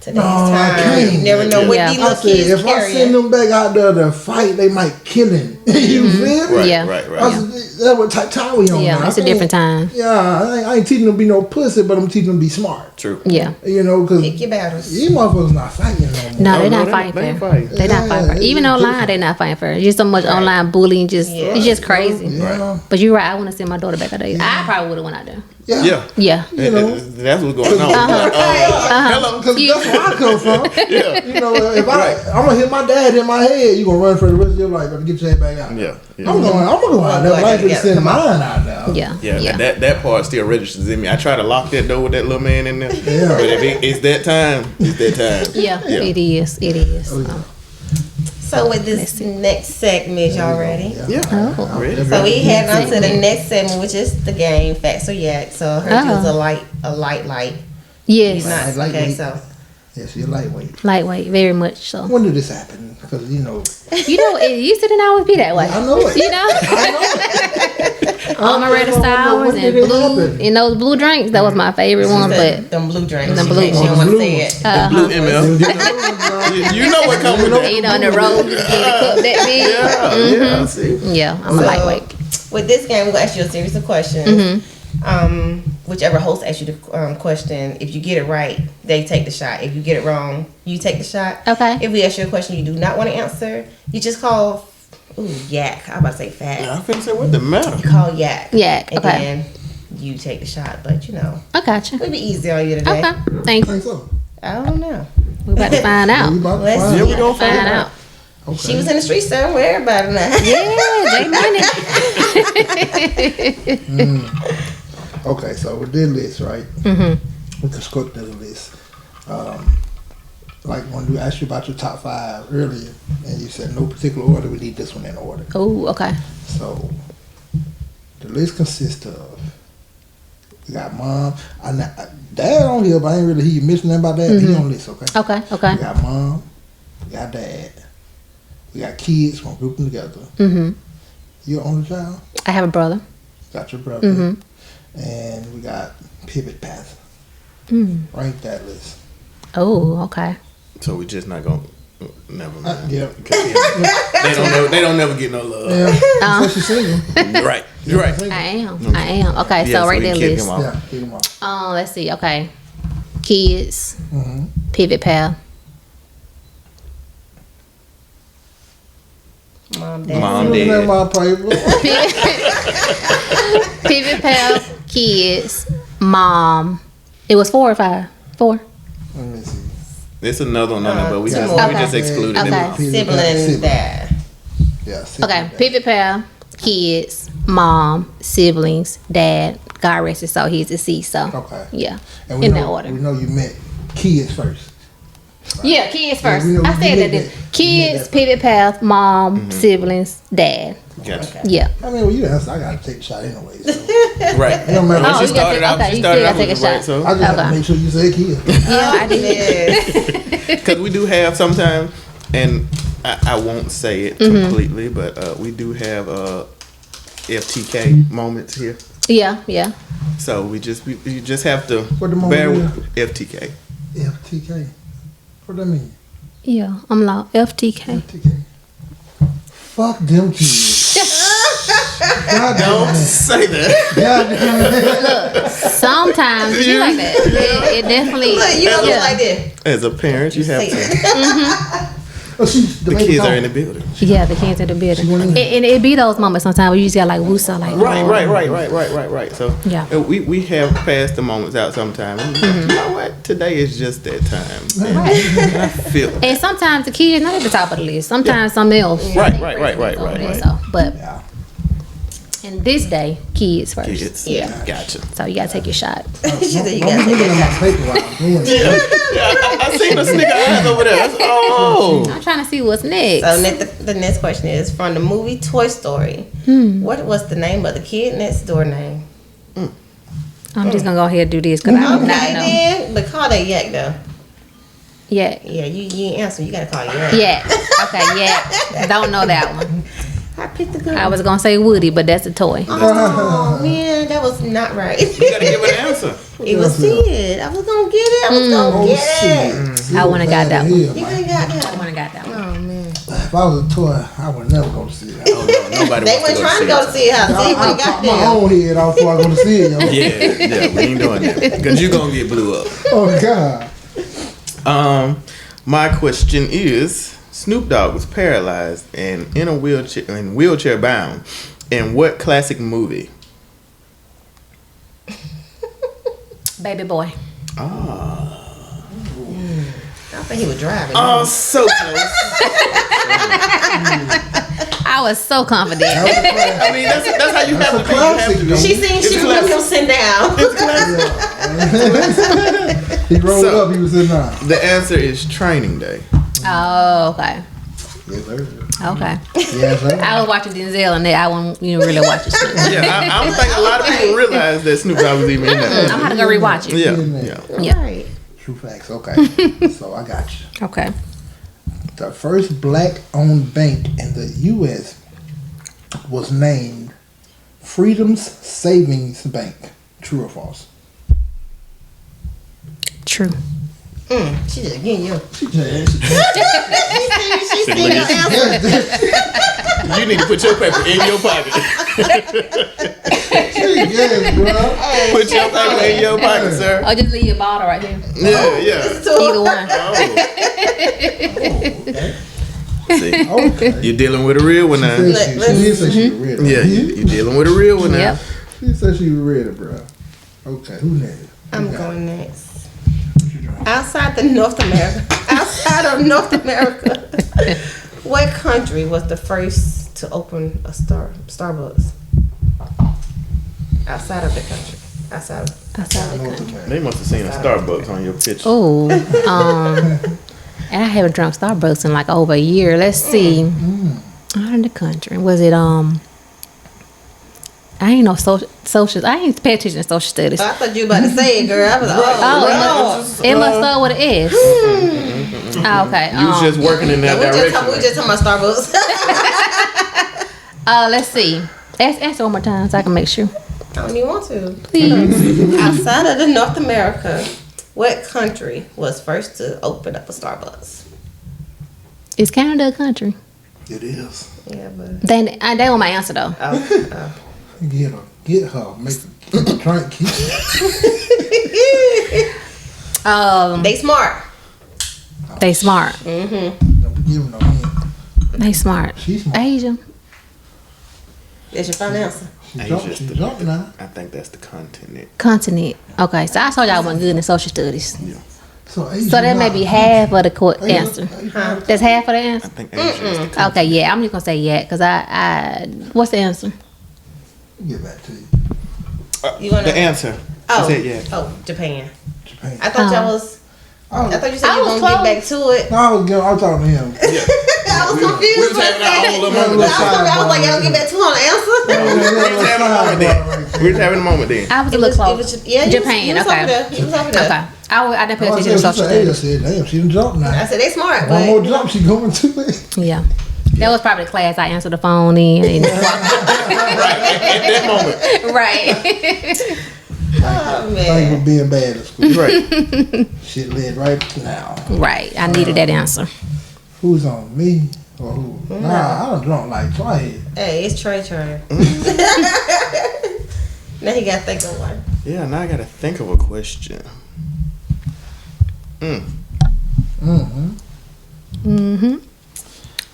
Today's time. I can't. You never know what these little kids if I send them back out there to fight, they might kill him. You feel me? Right. That's what type of time we on. Yeah, it's a different time. Yeah, I ain't teaching them to be no pussy, but I'm teaching them to be smart. True. Yeah. You know, because pick your battles. These motherfuckers not fighting no more. No, they're not fighting fair. They're not fighting fair. Even online, they're not fighting fair. Just so much online bullying, it's just crazy. Yeah. But you're right. I want to send my daughter back out there. I probably would have went out there. Yeah. You know, that's what's going on. Hello, because that's where I come from. You know, if I'm gonna hit my dad in my head, you gonna run for the rest of your life. But get your head back out. Yeah. I'm gonna go out there. I ain't send mine out there. Yeah. That part still registers in me. I try to lock that door with that little man in there. Yeah. But if it's that time, it's that time. Yeah. It is. It is. So with this next segment, y'all ready? Yeah. Oh. Ready. So we head on to the next segment, which is the game Facts or Yak. So I heard you was a light. Yes. Nice. Okay, so. Yes, you're lightweight. Lightweight, very much so. When did this happen? Because it used to not always be that way. I know it. You know. I know. Amaretto sours and blue, and those blue drinks. That was my favorite one. But them blue drinks. The blue ones. You don't want to say it. The blue ML. You know what comes with that. You know, on the road, you get a cup that big. Yeah. See. Yeah, I'm a lightweight. With this game, we're gonna ask you a series of questions. Whichever host asks you the question, if you get it right, they take the shot. If you get it wrong, you take the shot. Okay. If we ask you a question you do not want to answer, you just call Yak. I'm about to say fat. Yeah, I'm finna say what the matter. You call Yak. Yak. And Okay. then you take the shot. But I gotcha. it'll be easy on you today. Okay. Thank you. so. I don't know. We're about to find out. Yeah, we gonna Find out. Okay. She was in the street somewhere about it now. Yeah, J Money. Okay, so with this list, right? We constructed a list. Like when we asked you about your top 5 earlier, and you said no particular order, we need this one in order. Oh, okay. So the list consists of, we got mom, dad on here, but I ain't really hear you mention nothing about that. He on list, okay? Okay. We got mom, we got dad, we got kids, we're gonna group them together. You're the only child? I have a brother. Got your brother. And we got pivot path. Rank that list. Oh, okay. So we just not gonna never mind. Yeah. They don't never get no love. Yeah. So she's single. Right. You're right. I am. Okay, so right there list. Yeah, kick them off. Let's see. Okay. Kids. Pivot path. Mom, dad. My paper. Pivot path. Kids. Mom. It was 4 or 5. 4. Let me see. It's another one, but we just excluded Okay. them. Siblings, dad. Yeah. Okay. Pivot path. Kids. Mom. Siblings. Dad. God rest his soul. He's deceased. So. Okay. Yeah. And we In know, that order. We know you meant kids first. Yeah, kids first. we know I you said made that. that. Kids, pivot path, mom, siblings, dad. Gotcha. Okay. Yeah. I mean, well, you asked, I got to take a shot anyway. So. Right. It don't matter. Oh, She you gotta started out. okay, She you started still out gotta with take a right. shot. So I just have to make sure you say kids. Yeah, I did. Yes. because we do have sometimes, and I won't say it completely, but we do have FTK moments here. Yeah. So you just have to What the moment bear is? with FTK. FTK. What that mean? Yeah, I'm loud. FTK. FTK. Fuck them kids. God Don't damn it. say that. God damn it. Sometimes it be like that. It definitely. Look, you don't look like this. As a parent, you have Say to. Oh, The kids are in the building. Yeah, the kids in the building. She went in. And it be those moments sometimes where you just got like woosah, like Right. So Yeah. we have passed the moments out sometimes. You know what? Today is just that time. And I feel it. And sometimes the kids not at the top of the list. Sometimes something else. Right. So, but Yeah. And this day, kids first. Kids. Yeah. Gotcha. So you gotta take your shot. She said you I'm gotta take looking it. at my paper while I'm doing it. I seen a sneaker eyes over there. Oh. I'm trying to see what's next. So the next question is from the movie Toy Story. What was the name of the kid next door name? I'm just gonna go ahead and do this because I do not Okay, know. then. But call that yak though. Yeah. Yeah, you ain't answer. You gotta call yak. Yeah. Okay. Yeah. Don't know that one. I picked the good I one. was gonna say Woody, but that's a toy. Oh man, that was not right. You gotta give it an answer. It was Sid. I was gonna get it. I was gonna get it. I wouldn't got that one. You ain't got I that. wouldn't got that one. Oh man. If I was a toy, I would never go to see it. Oh no, nobody They wants were trying to go to see it. How see when I he got pop my there. own head off before I go to see it, yo. Yeah, we ain't doing that. Because you're going to get blew up. Oh, God. My question is, Snoop Dogg was paralyzed and in a wheelchair bound. In what classic movie? Baby boy. I think he was driving. Oh, so close. I was so confident. I mean, that's how you have to be. You have to be. She seen she was him sit down. He rolled So- up, he was in there. The answer is Training Day. Oh, okay. Yes, sir. Okay. Yes, sir. I was watching Denzel and I wasn't really watching Snoop. Yeah, I don't think a lot of people realize that Snoop Dogg was even in that I'm movie. gonna go rewatch it. Yeah. Yeah. Right. True facts. Okay. So I got you. Okay. The first black-owned bank in the U.S. was named Freedom's Savings Bank. True or false? True. She just getting you. She just She seen your answer. You need to put your paper in your pocket. yes, bro. Put your paper in your pocket, sir. Oh, just leave your bottle right there. Yeah. Either one. Oh. See, Okay. you're dealing with a real one now. She did say she was ready. Yeah, you're dealing with a real one now. Yep. She said she was ready, bro. Okay, who next? I'm going next. Outside of North America, what country was the first to open a Starbucks? Outside of the country. Outside of the country. They must have seen a Starbucks on your picture. Oh, and I haven't drunk Starbucks in like over a year. Let's see. Out of the country. Was it I ain't no social. I ain't pay attention to social studies. I thought you were about to say it, girl. I was like, It must start with an S. Okay. You was just working in that we direction. just talking about Starbucks. Let's see. Answer one more time so I can make sure. I don't even want to. Please. Outside of the North America, what country was first to open up a Starbucks? Is Canada a country? It is. Yeah, but They want my answer though. Get her. Make her drink. Keep they smart. They smart. Don't be giving no hint. They smart. She's smart. Asia. That's your final answer. She jumped now. I think that's the continent. Continent. Okay, so I told y'all I wasn't good in social studies. So that may be half of the answer. That's half of the I answer. think Asia is the continent. Okay, yeah, I'm just gonna say yeah, cause I what's the answer? Get back to you. You wanna? The answer. Oh, She said yeah. oh, Japan. Japan. I thought y'all was. I thought you said I you were was gonna get back to it. No, I was talking to him. I was confused. We was having our own little moment. I was like, y'all get back to it on the answer. We was having a moment then. I was a little close. Yeah, Japan. He was over there. He was over there. Okay. I didn't pay I attention to social studies. said, damn, she done jumped now. I said they smart, One but more jump, she going to it. Yeah. That was probably the class I answered the phone in. Right at that moment. Right. oh Thank you man. for being bad at school. Right. Shit led right now. Right. I needed that answer. Who's on me or who? Nah, I done drunk like twice. Hey, it's Trey. Now he got to think of one. Yeah, now I gotta think of a question. Make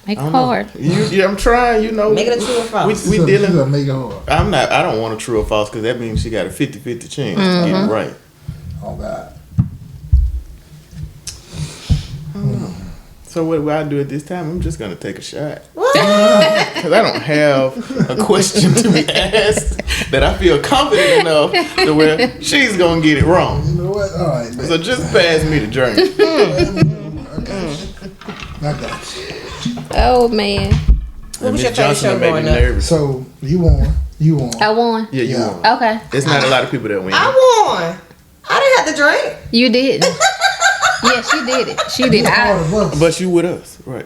I it don't know. hard. I'm trying, you know. Make it a true or false. We She dealing. gonna make it hard. I don't want a true or false because that means she got a 50-50 chance to get it right. Oh God. So what will I do at this time? I'm just gonna take a shot. Because I don't have a question to be asked that I feel confident enough to where she's gonna get it wrong. You know what? All right, man. So just pass me the drink. I got you. Oh man. What was your favorite show growing up? So you won. I won. Yeah, you won. Okay. It's not a lot of people that win. I won. I didn't have to drink. You did. Yeah, she did it. She did. But you with us, right?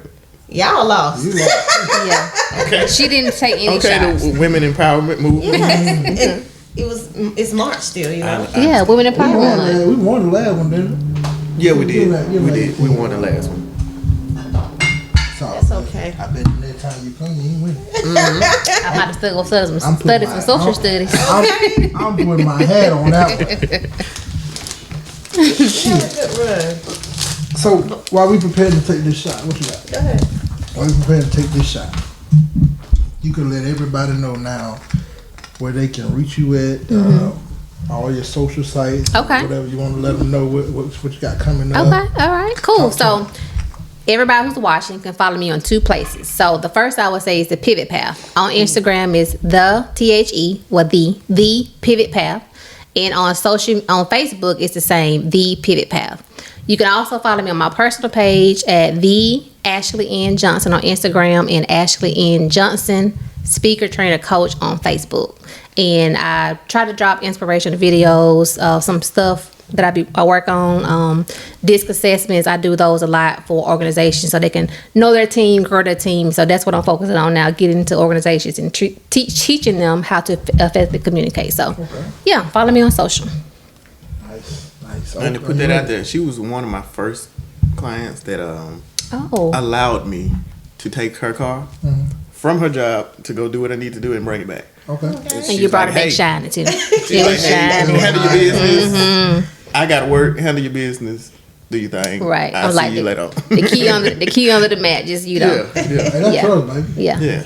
Y'all lost. You lost. Yeah. Okay. She didn't take any Okay, shots. the women empowerment movement. Yes. It's March still, you know. Yeah, women empowerment. We won the last one, didn't we? Yeah, we did. You We did. We won the last one. That's okay. I bet the next time you come, you ain't winning. I'm about to still go study some social studies. I'm putting my hat on that one. Good run. So while we prepare to take this shot, what you got? Go ahead. While we prepare to take this shot, you can let everybody know now where they can reach you at, all your social sites, Okay. whatever you want to let them know what you got coming up. Okay, all right, cool. So everybody who's watching can follow me on 2 places. So the first I would say is the Pivot Path. On Instagram is the Pivot Path. And on Facebook it's the same, the Pivot Path. You can also follow me on my personal page at the Ashley N. Johnson on Instagram and Ashley N. Johnson, speaker, trainer, coach on Facebook. And I try to drop inspirational videos of some stuff that I work on. Disc assessments, I do those a lot for organizations so they can know their team, grow their team. So that's what I'm focusing on now, getting into organizations and teaching them how to effectively communicate. So yeah, follow me on social. Nice. And to put that out there, she was one of my first clients that allowed me to take her car from her job to go do what I need to do and bring it back. Okay. And you brought it back shiny too. It was shiny. Handle your business. I gotta work. Handle your business. Do your thing. Right. I'll see you later. The key under the mat. Just Hey, that's trust, baby. Yeah.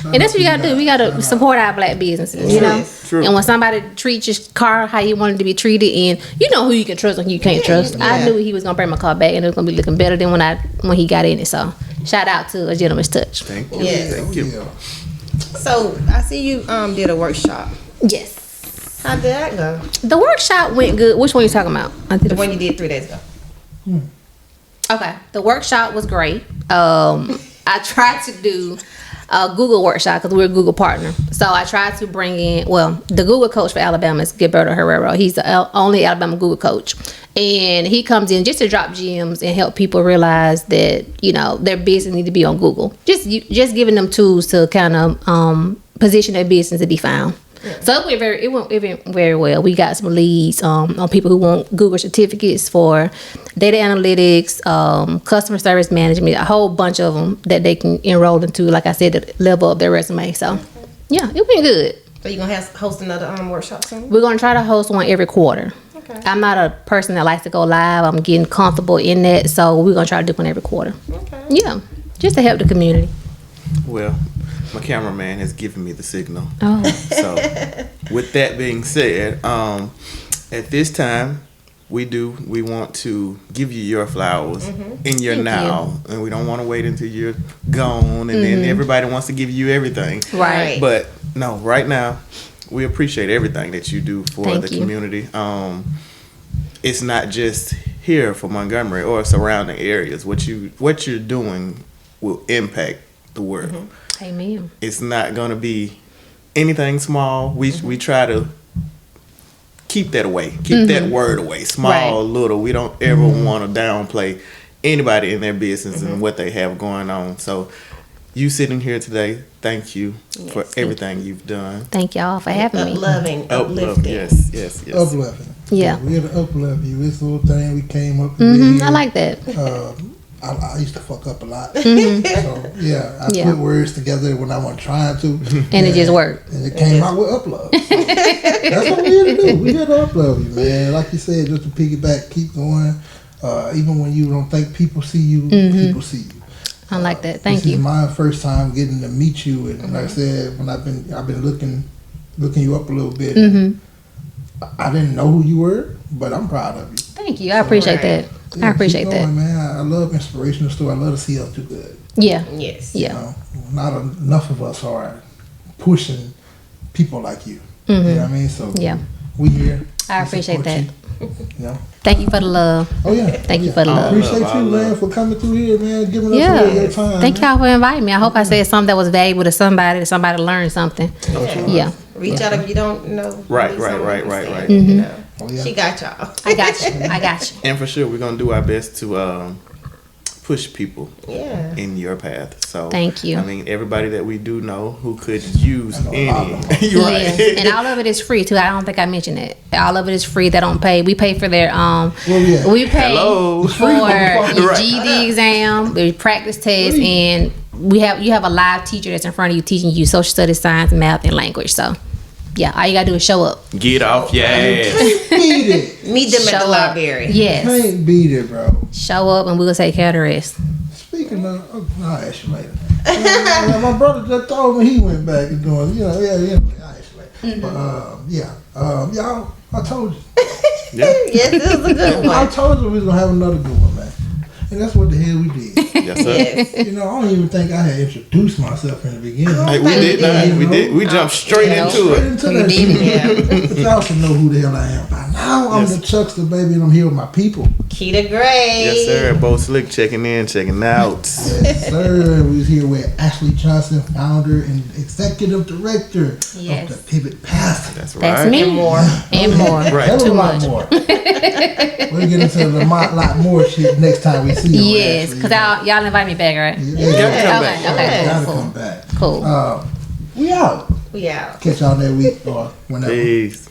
And that's what you gotta do. We gotta support our black businesses, you know. True. And when somebody treats your car how you want it to be treated, and you know who you can trust and who you can't trust. I knew he was gonna bring my car back, and it was gonna be looking better than when he got in it. So shout out to A Gentleman's Touch. Thank you. Yes. Thank you. Yeah. So I see you did a workshop. Yes. How did that go? The workshop went good. Which one are you talking about? The one you did 3 days ago. Okay. The workshop was great. I tried to do a Google workshop because we're a Google partner. So I tried to bring in, the Google coach for Alabama is Gilberto Herrero. He's the only Alabama Google coach. And he comes in just to drop gems and help people realize that, you know, their business need to be on Google. Just giving them tools to kind of position their business to be found. Yeah. So it went very well. We got some leads on people who want Google certificates for data analytics, customer service management, a whole bunch of them that they can enroll into, like I said, to level up their resume. So, yeah, it went good. So you're going to host another workshop soon? We're going to try to host one every quarter. Okay. I'm not a person that likes to go live. I'm getting comfortable in that. So we're going to try to do one every quarter. Okay. Yeah, just to help the community. Well, my cameraman has given me the signal. Oh. So, with that being said, at this time, we want to give you your flowers in your now. And we don't want to wait until you're gone and then everybody wants to give you everything. Right. But no, right now, we appreciate everything that you do for the community. It's not just here for Montgomery or surrounding areas. What you're doing will impact the world. Amen. It's not going to be anything small. We try to keep that away. Keep that word away. Small, little. We don't ever want to downplay anybody in their business and what they have going on. So you sitting here today, thank you for everything you've done. Thank y'all for having me. Uplifting. Yes. Uplifting. Yeah. We had to uplift you. This little thing we came up with. I like that. I used to fuck up a lot. So, I put words together when I wasn't trying to. And it just worked. And it came out with uplove. So that's what we had to do. We had to uplove you, man. Like you said, just to piggyback, keep going. Even when you don't think people see you, people see you. I like that. Thank you. This is my first time getting to meet you. And like I said, when I've been looking you up a little bit. I didn't know who you were, but I'm proud of you. Thank you. I appreciate that. Yeah, I appreciate keep going, that. man. I love inspirational story. I love to see us do good. Yeah. Yes. Yeah. You know, not enough of us are pushing people like you. You know what I mean? So Yeah. we here. I We appreciate support that. you. You know? Thank you for the love. Oh yeah. Thank you yeah. for the I love. appreciate I you, love. man, for coming through here, man, giving us Yeah. all your time. Thank man. y'all for inviting me. I hope I said something that was valuable to somebody, that somebody learned something. Yeah. Reach out if you don't know. Right, need right, someone right, to right, say, right. You know. Oh, yeah. She got y'all. I got you. I got you. And for sure, we're gonna do our best to push people Yeah. in your path. So Thank you. I mean, everybody that we do know who could use any. You're Right. Yes. And all of it is free too. I don't think I mentioned it. All of it is free. They don't pay. We pay for their yeah. we pay Hello. for your Right. GED exam, the practice test, and you have a live teacher that's in front of you teaching you social studies, science, math, and language. So yeah, all you gotta do is show up. Get off your ass. Beat it. Meet them at Show the up. library. Yes. Can't beat it, bro. Show up and we'll take care of the rest. Speaking of, I'll ask you later. My brother just told me he went back and doing, yeah, I'll ask you later. But y'all, I told you. Yeah. Yes, this was a good I one. told you we was gonna have another good one, man. And that's what the hell we did. Yes, sir. Yes. You know, I don't even think I had introduced myself in the beginning. Hey, we did not. We did. We jumped straight Yeah. into Straight it. into You that did shit. Yeah. But y'all should know who the hell I am by now. I'm Yes. the Chuckster, baby, and I'm here with my people. Keita Gray. Yes, sir. Bo Slick checking in, checking out. Yes, sir. We was here with Ashley Johnson, founder and executive director Yes. of the Pivot Path. That's right. That's me. And more. And more. Right. Hell of Too a lot much. more. We'll get into a lot more shit next time we see you. Yes, because y'all invite me back, right? You gotta come back. Okay. Gotta Cool. come back. Cool. We out. We out. Catch y'all that week or whenever. Peace.